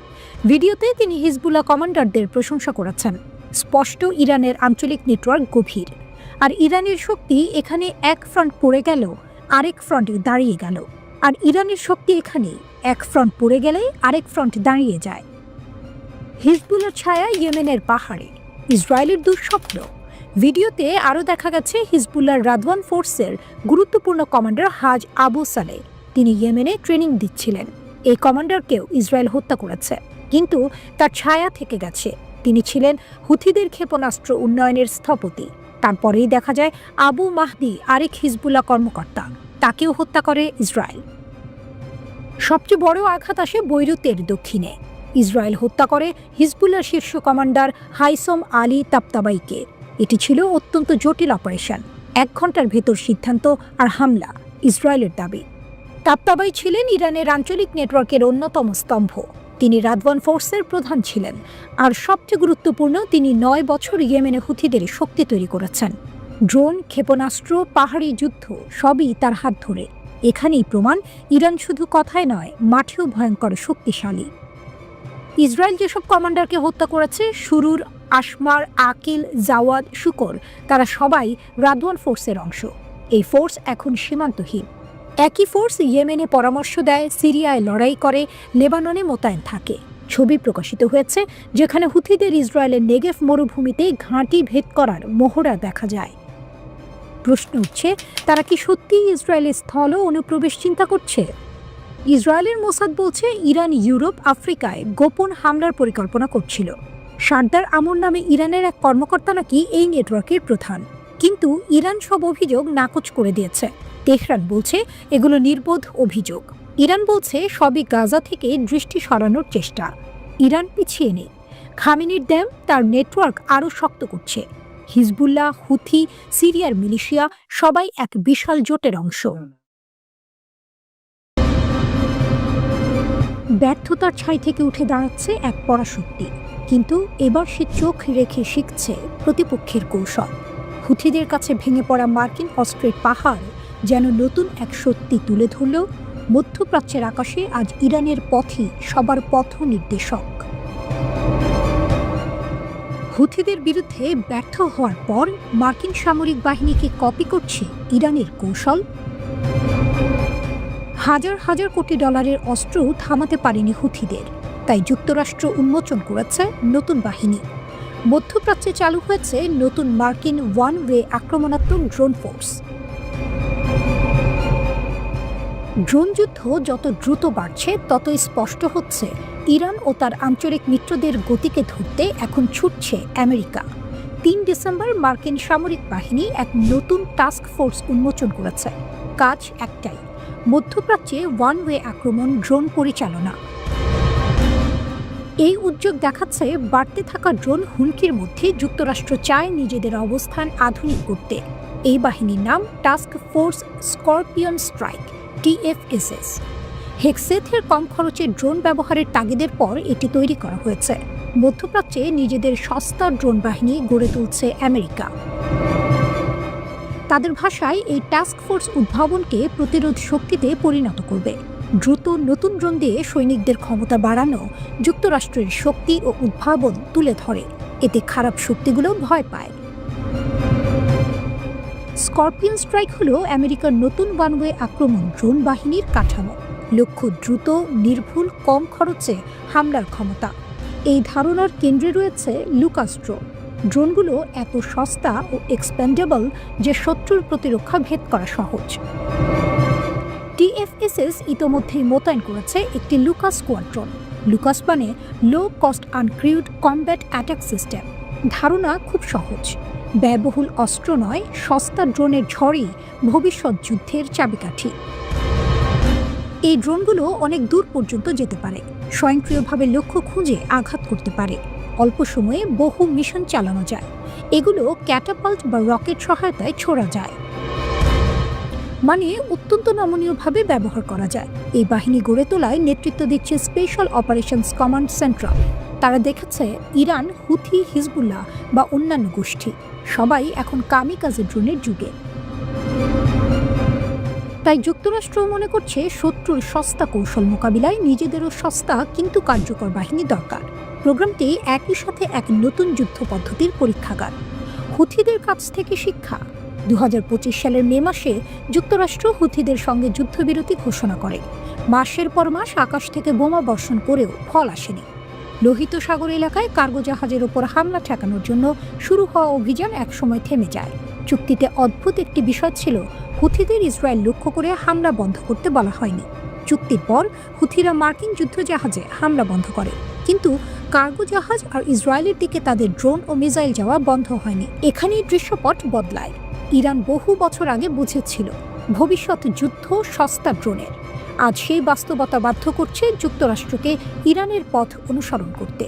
ভিডিওতে তিনি হিজবুল্লাহ কমান্ডারদের প্রশংসা করেছেন। স্পষ্ট ইরানের আঞ্চলিক নেটওয়ার্ক গভীর, আর ইরানের শক্তি এখানে এক ফ্রন্ট পড়ে গেল আরেক ফ্রন্ট দাঁড়িয়ে গেল, আর ইরানের শক্তি এখানে এক ফ্রন্ট পড়ে গেলে আরেক ফ্রন্ট দাঁড়িয়ে যায়। হিজবুল্লাহর ছায়া ইয়েমেনের পাহাড়ে, ইসরায়েলের দুঃস্বপ্ন। ভিডিওতে আরও দেখা গেছে হিজবুল্লাহর রাদওয়ান ফোর্সের গুরুত্বপূর্ণ কমান্ডার হাজ আবু সালে। তিনি ইয়েমেনে ট্রেনিং দিচ্ছিলেন। এই কমান্ডারকেও ইসরায়েল হত্যা করেছে, কিন্তু তার ছায়া থেকে গেছে। তিনি ছিলেন হুথিদের ক্ষেপণাস্ত্র উন্নয়নের স্থপতি। তারপরেই দেখা যায় আবু মাহদি, আরেক হিজবুল্লাহ কর্মকর্তা, তাকেও হত্যা করে ইসরায়েল। সবচেয়ে বড় আঘাত আসে বৈরুতের দক্ষিণে। ইসরায়েল হত্যা করে হিজবুল্লাহর শীর্ষ কমান্ডার হাইসম আলী তাবতাবাইকে। এটি ছিল অত্যন্ত জটিল অপারেশন। 1 ঘন্টার ভেতর সিদ্ধান্ত আর হামলা, ইসরায়েলের দাবি। তাবতাবাই ছিলেন ইরানের আঞ্চলিক নেটওয়ার্কের অন্যতম স্তম্ভ। তিনি রাদওয়ান ফোর্সের প্রধান ছিলেন, আর সবচেয়ে গুরুত্বপূর্ণ, তিনি 9 বছর ইয়েমেনে হুথিদের শক্তি তৈরি করেছেন। ড্রোন, ক্ষেপণাস্ত্র, পাহাড়ি যুদ্ধ সবই তার হাত ধরে। এখানেই প্রমাণ ইরান শুধু কথায় নয়, মাঠেও ভয়ঙ্কর শক্তিশালী। ইসরায়েল যেসব কমান্ডারকে হত্যা করেছে, সুরুর, আসমার, আকিল, জাওয়াদ, শুকর, তারা সবাই রাদওয়ান ফোর্সের অংশ। এই ফোর্স এখন সীমান্তহীন। একই ফোর্স ইয়েমেনে পরামর্শ দেয়, সিরিয়ায় লড়াই করে, লেবাননে মোতায়েন থাকে। ছবি প্রকাশিত হয়েছে যেখানে হুথিদের ইসরায়েলের নেগেভ মরুভূমিতে ঘাঁটি ভেদ করার মহড়া দেখা যায়। প্রশ্ন উঠছে, তারা কি সত্যিই ইসরায়েলের স্থল অনুপ্রবেশ চিন্তা করছে? ইসরায়েলের মোসাদ বলছে ইরান ইউরোপ, আফ্রিকায় গোপন হামলার পরিকল্পনা করছিল। সারদার আমর নামে ইরানের এক কর্মকর্তা নাকি এই নেটওয়ার্কের প্রধান, কিন্তু ইরান সব অভিযোগ নাকচ করে দিয়েছে। তেহরান বলছে এগুলো নির্বোধ অভিযোগ। ইরান বলছে সবই গাজা থেকে দৃষ্টি সরানোর চেষ্টা। ইরান পিছিয়ে নেই। খামেনির দ্যাম তার নেটওয়ার্ক আরও শক্ত করছে। হিজবুল্লাহ, হুথি, সিরিয়ার মিলিশিয়া সবাই এক বিশাল জোটের অংশ। ব্যর্থতার ছাই থেকে উঠে দাঁড়াচ্ছে এক পরাশক্তি, কিন্তু এবার সে চোখ রেখে শিখছে প্রতিপক্ষের কৌশল। হুথিদের কাছে ভেঙে পড়া মার্কিন অস্ত্রের পাহাড় যেন নতুন এক সত্যি তুলে ধরল। মধ্যপ্রাচ্যের আকাশে আজ ইরানের পথই সবার পথ নির্দেশক। হুথিদের বিরুদ্ধে ব্যর্থ হওয়ার পর মার্কিন সামরিক বাহিনীকে কপি করছে ইরানের কৌশল। হাজার হাজার কোটি ডলারের অস্ত্র থামাতে পারেনি হুথিদের, তাই যুক্তরাষ্ট্র উন্মোচন করেছে নতুন বাহিনী। মধ্যপ্রাচ্যে চালু হয়েছে নতুন মার্কিন ওয়ান ওয়ে আক্রমণাত্মক ড্রোন ফোর্স। ড্রোন যুদ্ধ যত দ্রুত বাড়ছে, ততই স্পষ্ট হচ্ছে ইরান ও তার আঞ্চলিক মিত্রদের গতিকে ধরতে এখন ছুটছে আমেরিকা। 3 ডিসেম্বর মার্কিন সামরিক বাহিনী এক নতুন টাস্ক ফোর্স উন্মোচন করেছে। কাজ একটাই, মধ্যপ্রাচ্যে ওয়ান ওয়ে আক্রমণ, ড্রোন পরিচালনা। এই উদ্যোগ দেখাচ্ছে বাড়তে থাকা ড্রোন হুমকির মধ্যে যুক্তরাষ্ট্র চায় নিজেদের অবস্থান আধুনিক করতে। এই বাহিনীর নাম task force scorpion strike, TFSS। হেক্সেথের কম খরচে ড্রোন ব্যবহারের তাগিদের পর এটি তৈরি করা হয়েছে। মধ্যপ্রাচ্যে নিজেদের সস্তা ড্রোন বাহিনী গড়ে তুলছে আমেরিকা। তাদের ভাষায় এই টাস্ক ফোর্স উদ্ভাবনকে প্রতিরোধ শক্তিতে পরিণত করবে। দ্রুত নতুন ড্রোন দিয়ে সৈনিকদের ক্ষমতা বাড়ানো যুক্তরাষ্ট্রের শক্তি ও উদ্ভাবন তুলে ধরে। এতে খারাপ শক্তিগুলো ভয় পায়। স্করপিয়ন স্ট্রাইক হল আমেরিকার নতুন ওয়ানওয়ে আক্রমণ ড্রোন বাহিনীর কাঠামো। লক্ষ্য দ্রুত, নির্ভুল, কম খরচে হামলার ক্ষমতা। এই ধারণার কেন্দ্রে রয়েছে লুকাস ড্রোন। ড্রোনগুলো এত সস্তা ও এক্সপেন্ডেবল যে শত্রুর প্রতিরক্ষা ভেদ করা সহজ। TFSS ইতোমধ্যেই মোতায়েন করেছে একটি লুকাস স্কোয়াড্রন। লুকাস মানে low cost uncrewed combat attack system. ধারণা খুব সহজ, ব্যয়বহুল অস্ত্র নয়, সস্তা ড্রোনের ঝড়ই ভবিষ্যৎ যুদ্ধের চাবিকাঠি। এই ড্রোনগুলো অনেক দূর পর্যন্ত যেতে পারে, স্বয়ংক্রিয়ভাবে লক্ষ্য খুঁজে আঘাত করতে পারে, অল্প সময়ে বহু মিশন চালানো যায়। এগুলো ক্যাটাপাল্ট বা রকেট সহায়তায় ছোড়া যায়, মানে অত্যন্ত নমনীয়ভাবে ব্যবহার করা যায়। এই বাহিনী গড়ে তোলায় নেতৃত্ব দিচ্ছে স্পেশাল অপারেশনস কমান্ড সেন্ট্রাল। তারা দেখেছে ইরান, হুথি, হিজবুল্লাহ বা অন্যান্য গোষ্ঠী সবাই এখন কামিকাজে ড্রোনের যুগে। তাই যুক্তরাষ্ট্র মনে করছে শত্রুর সস্তা কৌশল মোকাবিলায় নিজেদেরও সস্তা কিন্তু কার্যকর বাহিনী দরকার। প্রোগ্রামটি একই সাথে এক নতুন যুদ্ধ পদ্ধতির পরীক্ষাগার। হুথিদের কাছ থেকে শিক্ষা। 2025 সালের মে মাসে যুক্তরাষ্ট্র হুথিদের সঙ্গে যুদ্ধবিরতি ঘোষণা করে। মাসের পর মাস আকাশ থেকে বোমা বর্ষণ করেও ফল আসেনি। লোহিত সাগর এলাকায় কার্গো জাহাজের ওপর হামলা ঠেকানোর জন্য শুরু হওয়া অভিযান একসময় থেমে যায়। চুক্তিতে অদ্ভুত একটি বিষয় ছিল, হুথিদের ইসরায়েল লক্ষ্য করে হামলা বন্ধ করতে বলা হয়নি। চুক্তির পর হুথিরা মার্কিন যুদ্ধজাহাজে হামলা বন্ধ করে, কিন্তু কার্গো জাহাজ আর ইসরায়েলের দিকে তাদের ড্রোন ও মিসাইল যাওয়া বন্ধ হয়নি। এখানেই দৃশ্যপট বদলায়। ইরান বহু বছর আগে বুঝেছিল ভবিষ্যৎ যুদ্ধ সস্তা ড্রোনের। আজ সেই বাস্তবতা বাধ্য করছে যুক্তরাষ্ট্রকে ইরানের পথ অনুসরণ করতে।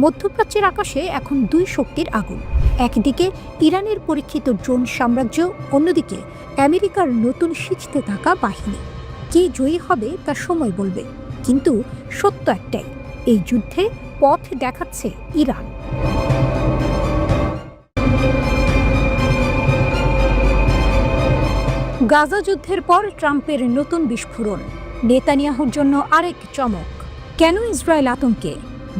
মধ্যপ্রাচ্যের আকাশে এখন দুই শক্তির আগুন। একদিকে ইরানের পরীক্ষিত ড্রোন সাম্রাজ্য, অন্যদিকে আমেরিকার নতুন সিঁচতে থাকা বাহিনী। কে জয়ী হবে তা সময় বলবে, কিন্তু সত্য একটাই, এই যুদ্ধে পথ দেখাচ্ছে ইরান। গাজা যুদ্ধের পর ট্রাম্পের নতুন বিস্ফোরণ, নেতানিয়াহুর জন্য আরেক চমক। কেন ইসরায়েল আতঙ্কে?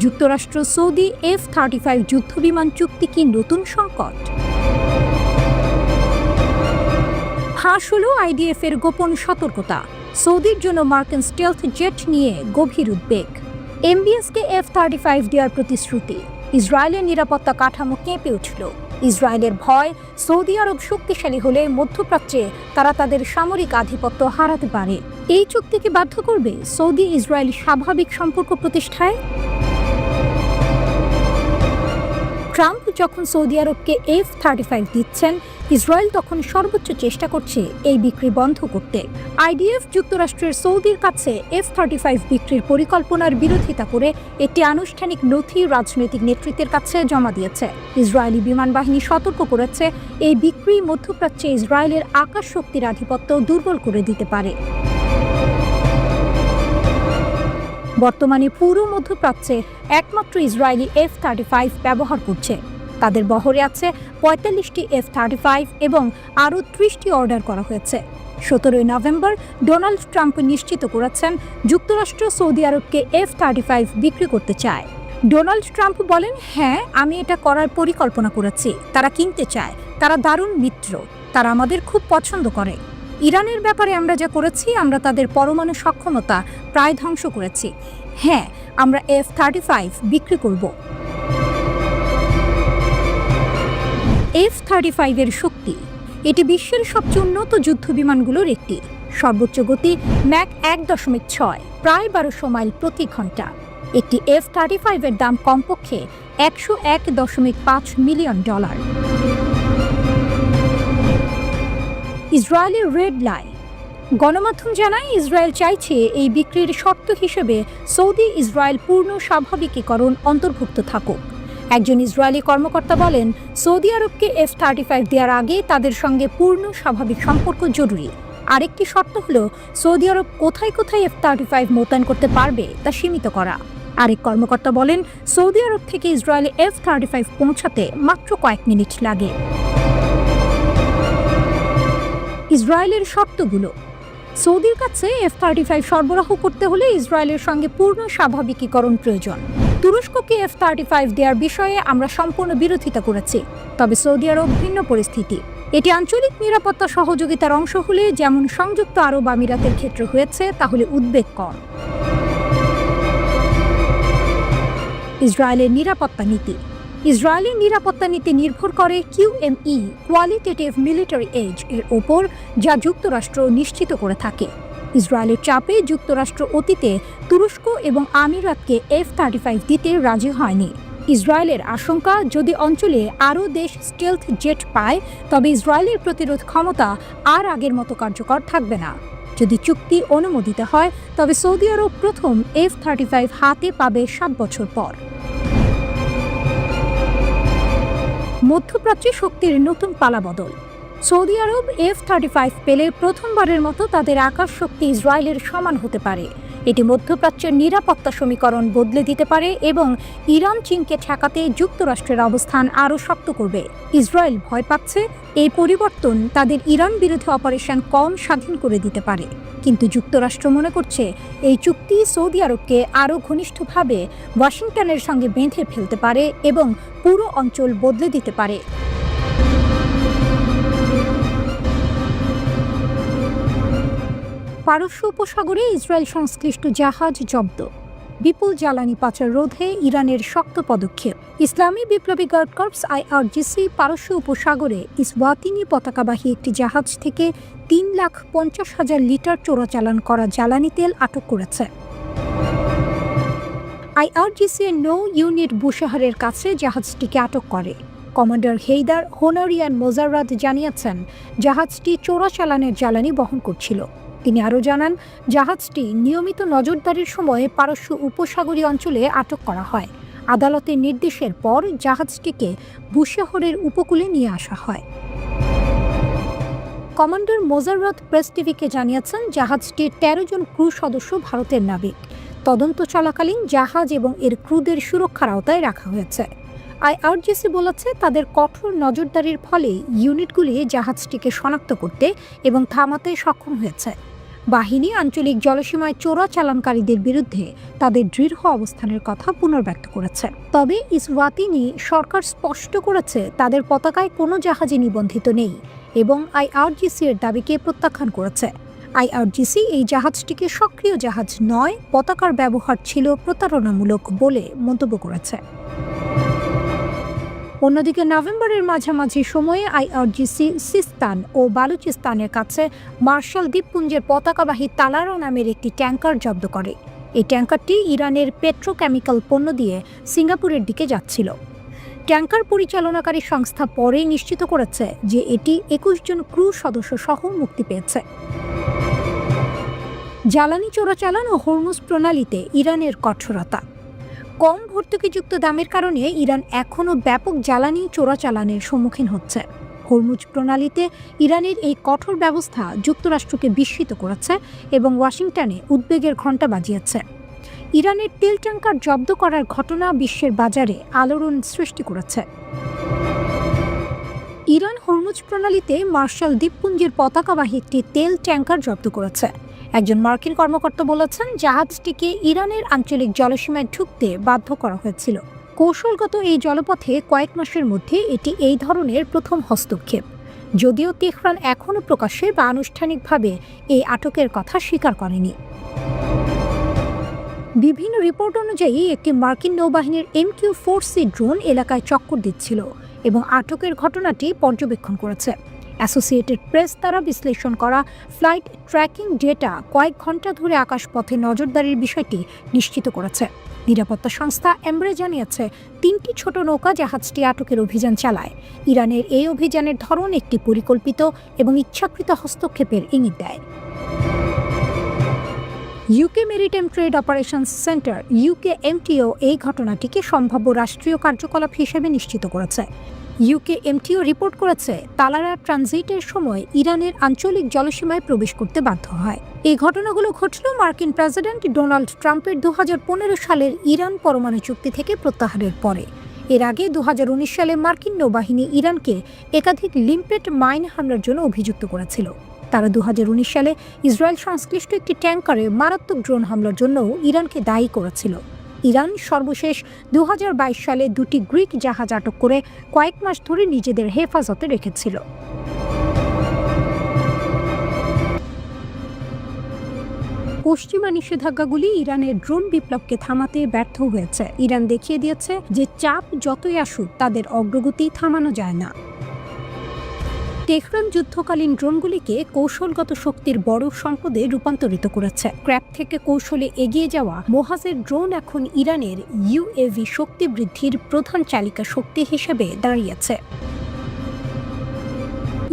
যুক্তরাষ্ট্র সৌদি F-35 যুদ্ধবিমান চুক্তি কি নতুন সংকট? ফাঁস হলো IDF এর গোপন সতর্কতা। সৌদির জন্য মার্কিন স্টেলথ জেট নিয়ে গভীর উদ্বেগ। MBSকে F-35 দেওয়ার প্রতিশ্রুতি। ইসরায়েলের নিরাপত্তা কাঠামো কেঁপে উঠল। ইসরায়েলের ভয়, সৌদি আরব শক্তিশালী হলে মধ্যপ্রাচ্যে তারা তাদের সামরিক আধিপত্য হারাতে পারে। এই চুক্তিকে বাধ্য করবে সৌদি ইসরায়েল স্বাভাবিক সম্পর্ক প্রতিষ্ঠায়। ট্রাম্প যখন সৌদি আরবকে F-35 দিচ্ছেন, ইসরায়েল তখন সর্বোচ্চ চেষ্টা করছে এই বিক্রি বন্ধ করতে। IDF যুক্তরাষ্ট্রের সৌদির কাছে F-35 বিক্রির পরিকল্পনার বিরোধিতা করে একটি আনুষ্ঠানিক নথি রাজনৈতিক নেতৃত্বের কাছে জমা দিয়েছে। ইসরায়েলি বিমান বাহিনী সতর্ক করেছে, এই বিক্রি মধ্যপ্রাচ্যে ইসরায়েলের আকাশ শক্তির আধিপত্য দুর্বল করে দিতে পারে। বর্তমানে পুরো মধ্যপ্রাচ্যে একমাত্র ইসরায়েলি F-35 ব্যবহার করছে। তাদের বহরে আছে 45টি F-35 এবং আরও 30টি অর্ডার করা হয়েছে। 17 নভেম্বর ডোনাল্ড ট্রাম্প নিশ্চিত করেছেন যুক্তরাষ্ট্র সৌদি আরবকে F-35 বিক্রি করতে চায়। ডোনাল্ড ট্রাম্প বলেন, হ্যাঁ, আমি এটা করার পরিকল্পনা করেছি। তারা কিনতে চায়, তারা দারুণ মিত্র, তারা আমাদের খুব পছন্দ করে। ইরানের ব্যাপারে আমরা যা করেছি, আমরা তাদের পরমাণু সক্ষমতা প্রায় ধ্বংস করেছি। হ্যাঁ, আমরা F-35 বিক্রি করব। F-35 এর শক্তি, এটি বিশ্বের সবচেয়ে উন্নত যুদ্ধবিমানগুলোর একটি। সর্বোচ্চ গতি ম্যাক 1.6, প্রায় 1200 মাইল প্রতি ঘন্টা। একটি F-35 এর দাম কমপক্ষে $101.5 মিলিয়ন। ইসরায়েলের রেড লাইন, গণমাধ্যম জানায় ইসরায়েল চাইছে এই বিক্রির শর্ত হিসেবে সৌদি ইসরায়েল পূর্ণ স্বাভাবিকীকরণ অন্তর্ভুক্ত থাকুক। একজন ইসরায়েলি কর্মকর্তা বলেন, সৌদি আরবকে F-35 দেওয়ার আগে তাদের সঙ্গে পূর্ণ স্বাভাবিক সম্পর্ক জরুরি। আরেকটি শর্ত হলো সৌদি আরব কোথায় কোথায় F-35 মোতায়েন করতে পারবে তা সীমিত করা। আরেক কর্মকর্তা বলেন, সৌদি আরব থেকে ইসরায়েলে F-35 পৌঁছাতে মাত্র কয়েক মিনিট লাগে। ইসরায়েলের শর্তগুলো, সৌদির কাছে F-35 সরবরাহ করতে হলে ইসরায়েলের সঙ্গে পূর্ণ স্বাভাবিকীকরণ প্রয়োজন। তুরস্ককে F-35 দেওয়ার বিষয়ে আমরা সম্পূর্ণ বিরোধিতা করেছি, তবে সৌদি আরব ভিন্ন পরিস্থিতি। এটি আঞ্চলিক নিরাপত্তা সহযোগিতার অংশ হলে, যেমন সংযুক্ত আরব আমিরাতের ক্ষেত্রে হয়েছে, তাহলে উদ্বেগ কম। ইসরায়েলের নিরাপত্তা নীতি, ইসরায়েলের নিরাপত্তা নীতি নির্ভর করে QME কোয়ালিটেটিভ মিলিটারি এজ এর ওপর, যা যুক্তরাষ্ট্র নিশ্চিত করে থাকে। ইসরায়েলের চাপে যুক্তরাষ্ট্র অতীতে তুরস্ক এবং আমিরাতকে F-35 দিতে রাজি হয়নি। ইসরায়েলের আশঙ্কা, যদি অঞ্চলে আরও দেশ স্টেলথ জেট পায়, তবে ইসরায়েলের প্রতিরোধ ক্ষমতা আর আগের মতো কার্যকর থাকবে না। যদি চুক্তি অনুমোদিত হয়, তবে সৌদি আরব প্রথম F-35 হাতে পাবে 7 বছর পর। মধ্যপ্রাচ্যে শক্তির নতুন পালাবদল। সৌদি আরব F-35 পেলে প্রথমবারের মতো তাদের আকাশ শক্তি ইসরায়েলের সমান হতে পারে। এটি মধ্যপ্রাচ্যের নিরাপত্তা সমীকরণ বদলে দিতে পারে এবং ইরান চীনকে ঠেকাতে যুক্তরাষ্ট্রের অবস্থান আরও শক্ত করবে। ইসরায়েল ভয় পাচ্ছে এই পরিবর্তন তাদের ইরান বিরোধী অপারেশন কম স্বাধীন করে দিতে পারে, কিন্তু যুক্তরাষ্ট্র মনে করছে এই চুক্তি সৌদি আরবকে আরও ঘনিষ্ঠভাবে ওয়াশিংটনের সঙ্গে বেঁধে ফেলতে পারে এবং পুরো অঞ্চল বদলে দিতে পারে। পারস্য উপসাগরে ইসরায়েল সংশ্লিষ্ট জাহাজ জব্দ। বিপুল জ্বালানি পাচার রোধে ইরানের শক্ত পদক্ষেপ। ইসলামী বিপ্লবী গার্ড কর্পস IRGC পারস্য উপসাগরে ইসওয়াতিনি পতাকাবাহী একটি জাহাজ থেকে 3,50,000 লিটার চোরাচালান করা জ্বালানি তেল আটক করেছে। IRGC এর নৌ ইউনিট বুশেহারের কাছে জাহাজটিকে আটক করে। কমান্ডার হেইদার হোনারিয়ান মোজাররাত জানিয়েছেন, জাহাজটি চোরাচালানের জ্বালানি বহন করছিল। তিনি আরও জানান, জাহাজটি নিয়মিত নজরদারির সময়ে পারস্য উপসাগরীয় অঞ্চলে আটক করা হয়। আদালতের নির্দেশের পর জাহাজটিকে বুশেহরের উপকূলে নিয়ে আসা হয়। কমান্ডার মোজাররাত প্রেস টিভিকে জানিয়েছেন, জাহাজটির 13 জন ক্রু সদস্য ভারতের নাবিক। তদন্ত চলাকালীন জাহাজ এবং এর ক্রুদের সুরক্ষার আওতায় রাখা হয়েছে। IRGC বলেছে, তাদের কঠোর নজরদারির ফলে ইউনিটগুলি জাহাজটিকে শনাক্ত করতে এবং থামাতে সক্ষম হয়েছে। বাহিনী আঞ্চলিক জলসীমায় চোরাচালানকারীদের বিরুদ্ধে তাদের দৃঢ় অবস্থানের কথা পুনর্ব্যক্ত করেছে। তবে ইসওয়াতিনি সরকার স্পষ্ট করেছে, তাদের পতাকায় কোনো জাহাজে নিবন্ধিত নেই এবং IRGC এর দাবিকে প্রত্যাখ্যান করেছে। IRGC এই জাহাজটিকে সক্রিয় জাহাজ নয়, পতাকার ব্যবহার ছিল প্রতারণামূলক বলে মন্তব্য করেছে। অন্যদিকে নভেম্বরের মাঝামাঝি সময়ে IRGC সিস্তান ও বালুচিস্তানের কাছে মার্শাল দ্বীপপুঞ্জের পতাকাবাহী তালারা নামের একটি ট্যাঙ্কার জব্দ করে। এই ট্যাঙ্কারটি ইরানের পেট্রোকেমিক্যাল পণ্য দিয়ে সিঙ্গাপুরের দিকে যাচ্ছিল। ট্যাঙ্কার পরিচালনাকারী সংস্থা পরে নিশ্চিত করেছে যে এটি 21 জন ক্রু সদস্য সহ মুক্তি পেয়েছে। জ্বালানি চোরাচালান ও হরমুজ প্রণালীতে ইরানের কঠোরতা। কম ভর্তুকিযুক্ত দামের কারণে ইরান এখনও ব্যাপক জ্বালানি চোরাচালানের সম্মুখীন হচ্ছে। হরমুজ প্রণালীতে ইরানের এই কঠোর ব্যবস্থা যুক্তরাষ্ট্রকে বিস্মিত করেছে এবং ওয়াশিংটনে উদ্বেগের ঘণ্টা বাজিয়েছে। ইরানের তেল ট্যাঙ্কার জব্দ করার ঘটনা বিশ্বের বাজারে আলোড়ন সৃষ্টি করেছে। ইরান হরমুজ প্রণালীতে মার্শাল দ্বীপপুঞ্জের পতাকাবাহী একটি তেল ট্যাঙ্কার জব্দ করেছে। একজন মার্কিন কর্মকর্তা বলেছেন, জাহাজটিকে ইরানের আঞ্চলিক জলসীমায় ঢুকতে বাধ্য করা হয়েছিল। কৌশলগত এই জলপথে কয়েক মাসের মধ্যে এটি এই ধরনের প্রথম হস্তক্ষেপ। যদিও তেহরান এখনও প্রকাশ্যে বা আনুষ্ঠানিকভাবে এই আটকের কথা স্বীকার করেনি। বিভিন্ন রিপোর্ট অনুযায়ী একটি মার্কিন নৌবাহিনীর MQ-4C ড্রোন এলাকায় চক্কর দিচ্ছিল এবং আটকের ঘটনাটি পর্যবেক্ষণ করেছে। অ্যাসোসিয়েটেড প্রেস দ্বারা বিশ্লেষণ করা ফ্লাইট ট্র্যাকিং ডেটা কয়েক ঘন্টা ধরে আকাশপথে নজরদারির বিষয়টি নিশ্চিত করেছে। নিরাপত্তা সংস্থা এমব্রে জানিয়েছে, 3টি ছোট নৌকা জাহাজটি আটকের অভিযান চালায়। ইরানের এই অভিযানের ধরন একটি পরিকল্পিত এবং ইচ্ছাকৃত হস্তক্ষেপের ইঙ্গিত দেয়। UK maritime trade operations centre UKMTO এই ঘটনাটিকে সম্ভাব্য রাষ্ট্রীয় কার্যকলাপ হিসেবে নিশ্চিত করেছে। UKMTO রিপোর্ট করেছে, তালারা ট্রানজিটের সময় ইরানের আঞ্চলিক জলসীমায় প্রবেশ করতে বাধ্য হয়। এই ঘটনাগুলো ঘটল মার্কিন প্রেসিডেন্ট ডোনাল্ড ট্রাম্পের 2015 সালের ইরান পরমাণু চুক্তি থেকে প্রত্যাহারের পরে। এর আগে 2019 সালে মার্কিন নৌবাহিনী ইরানকে একাধিক লিম্পেট মাইন হামলার জন্য অভিযুক্ত করেছিল। তারা 2019 সালে ইসরায়েল সংশ্লিষ্ট একটি ট্যাঙ্কারে মারাত্মক ড্রোন হামলার জন্যও ইরানকে দায়ী করেছিল। ইরান সর্বশেষ 2022 সালে 2টি গ্রিক জাহাজ আটক করে কয়েক মাস ধরে নিজেদের হেফাজতে রেখেছিল। পশ্চিমা নিষেধাজ্ঞাগুলি ইরানের ড্রোন বিপ্লবকে থামাতে ব্যর্থ হয়েছে। ইরান দেখিয়ে দিয়েছে যে চাপ যতই আসুক, তাদের অগ্রগতি থামানো যায় না। তেহরান যুদ্ধকালীন ড্রোনগুলিকে কৌশলগত শক্তির বড় সম্পদে রূপান্তরিত করেছে। ক্র্যাপ থেকে কৌশলে এগিয়ে যাওয়া মোহাজের ড্রোন এখন ইরানের UAV শক্তি বৃদ্ধির প্রধান চালিকা শক্তি হিসেবে দাঁড়িয়েছে।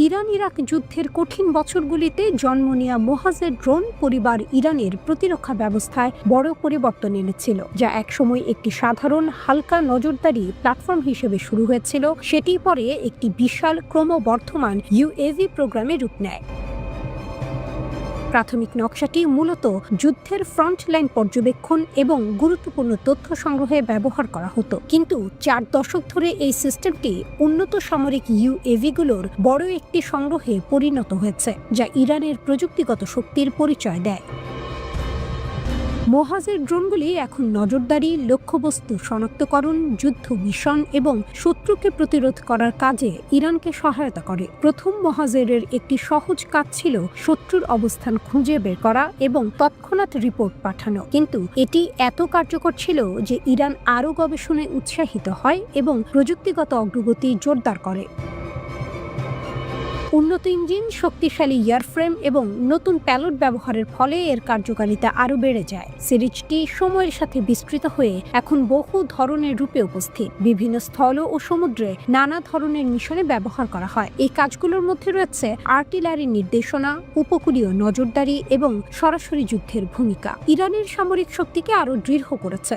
ইরান ইরাক যুদ্ধের কঠিন বছরগুলিতে জন্ম নেওয়া মোহাজের ড্রোন পরিবার ইরানের প্রতিরক্ষা ব্যবস্থায় বড় পরিবর্তন এনেছিল, যা একসময় একটি সাধারণ হালকা নজরদারি প্ল্যাটফর্ম হিসেবে শুরু হয়েছিল, সেটি পরে একটি বিশাল ক্রমবর্ধমান ইউএভি প্রোগ্রামে রূপ নেয়। প্রাথমিক নকশাটি মূলত যুদ্ধের ফ্রন্টলাইন পর্যবেক্ষণ এবং গুরুত্বপূর্ণ তথ্য সংগ্রহে ব্যবহার করা হতো, কিন্তু 4 দশক ধরে এই সিস্টেমটি উন্নত সামরিক ইউএভিগুলোর বড় একটি সংগ্রহে পরিণত হয়েছে, যা ইরানের প্রযুক্তিগত শক্তির পরিচয় দেয়। মোহাজের ড্রোনগুলি এখন নজরদারি, লক্ষ্যবস্তু শনাক্তকরণ, যুদ্ধ মিশন এবং শত্রুকে প্রতিরোধ করার কাজে ইরানকে সহায়তা করে। প্রথম মোহাজেরের একটি সহজ কাজ ছিল শত্রুর অবস্থান খুঁজে বের করা এবং তৎক্ষণাৎ রিপোর্ট পাঠানো, কিন্তু এটি এত কার্যকর ছিল যে ইরান আরও গবেষণায় উৎসাহিত হয় এবং প্রযুক্তিগত অগ্রগতি জোরদার করে। উন্নত ইঞ্জিন, শক্তিশালী এয়ারফ্রেম এবং নতুন প্যালট ব্যবহারের ফলে এর কার্যকারিতা আরও বেড়ে যায়। সিরিজটি সময়ের সাথে বিস্তৃত হয়ে এখন বহু ধরনের রূপে উপস্থিত। বিভিন্ন স্থল ও সমুদ্রে নানা ধরনের মিশনে ব্যবহার করা হয়। এই কাজগুলোর মধ্যে রয়েছে আর্টিলারি নির্দেশনা, উপকূলীয় নজরদারি এবং সরাসরি যুদ্ধের ভূমিকা। ইরানের সামরিক শক্তিকে আরও দৃঢ় করেছে।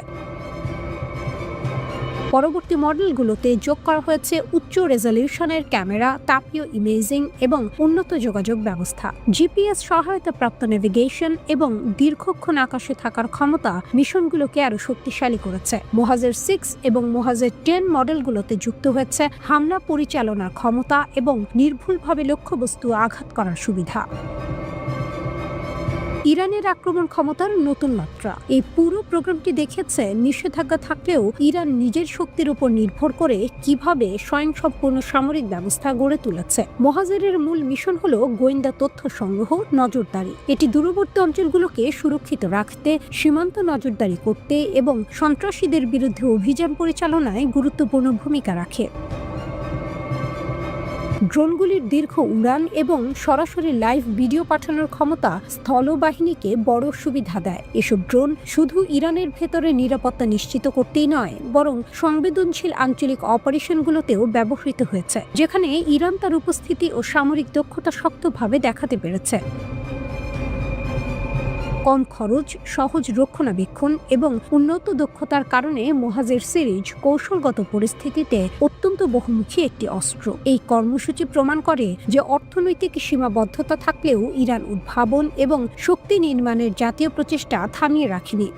পরবর্তী মডেলগুলোতে যোগ করা হয়েছে উচ্চ রেজলিউশনের ক্যামেরা, তাপীয় ইমেজিং এবং উন্নত যোগাযোগ ব্যবস্থা। জিপিএস সহায়তাপ্রাপ্ত নেভিগেশন এবং দীর্ঘক্ষণ আকাশে থাকার ক্ষমতা মিশনগুলোকে আরও শক্তিশালী করেছে। মোহাজের 6 এবং মোহাজের 10 মডেলগুলোতে যুক্ত হয়েছে হামলা পরিচালনার ক্ষমতা এবং নির্ভুলভাবে লক্ষ্যবস্তু আঘাত করার সুবিধা। ইরানের আক্রমণ ক্ষমতার নতুন মাত্রা। এই পুরো প্রোগ্রামটি দেখেছে নিষেধাজ্ঞা থাকলেও ইরান নিজের শক্তির উপর নির্ভর করে কিভাবে স্বয়ংসম্পূর্ণ সামরিক ব্যবস্থা গড়ে তুলেছে। মোহাজেরের মূল মিশন হল গোয়েন্দা তথ্য সংগ্রহ, নজরদারি। এটি দূরবর্তী অঞ্চলগুলোকে সুরক্ষিত রাখতে, সীমান্ত নজরদারি করতে এবং সন্ত্রাসীদের বিরুদ্ধে অভিযান পরিচালনায় গুরুত্বপূর্ণ ভূমিকা রাখে। ড্রোনগুলির দীর্ঘ উড়ান এবং সরাসরি লাইভ ভিডিও পাঠানোর ক্ষমতা স্থলবাহিনীকে বড় সুবিধা দেয়। এসব ড্রোন শুধু ইরানের ভেতরে নিরাপত্তা নিশ্চিত করতেই নয়, বরং সংবেদনশীল আঞ্চলিক অপারেশনগুলোতেও ব্যবহৃত হয়েছে, যেখানে ইরান তার উপস্থিতি ও সামরিক দক্ষতা শক্তভাবে দেখাতে পেরেছে। কম খরচ, সহজ রক্ষণাবেক্ষণ এবং উন্নত দক্ষতার কারণে মোহাজের সিরিজ কৌশলগত পরিস্থিতিতে অত্যন্ত বহুমুখী একটি অস্ত্র। এই কর্মসূচি প্রমাণ করে যে অর্থনৈতিক সীমাবদ্ধতা থাকলেও ইরান উদ্ভাবন এবং শক্তি নির্মাণের জাতীয় প্রচেষ্টা থামিয়ে রাখেনি।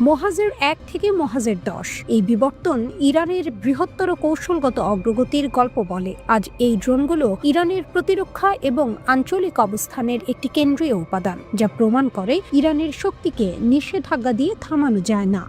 মোহাজের 1 থেকে মোহাজের 10 এই বিবর্তন ইরানের বৃহত্তর কৌশলগত অগ্রগতির গল্প বলে। আজ এই ড্রোনগুলো ইরানের প্রতিরক্ষা এবং আঞ্চলিক অবস্থানের একটি কেন্দ্রীয় উপাদান, যা প্রমাণ করে ইরানের শক্তিকে নিষেধাজ্ঞা দিয়ে থামানো যায় না।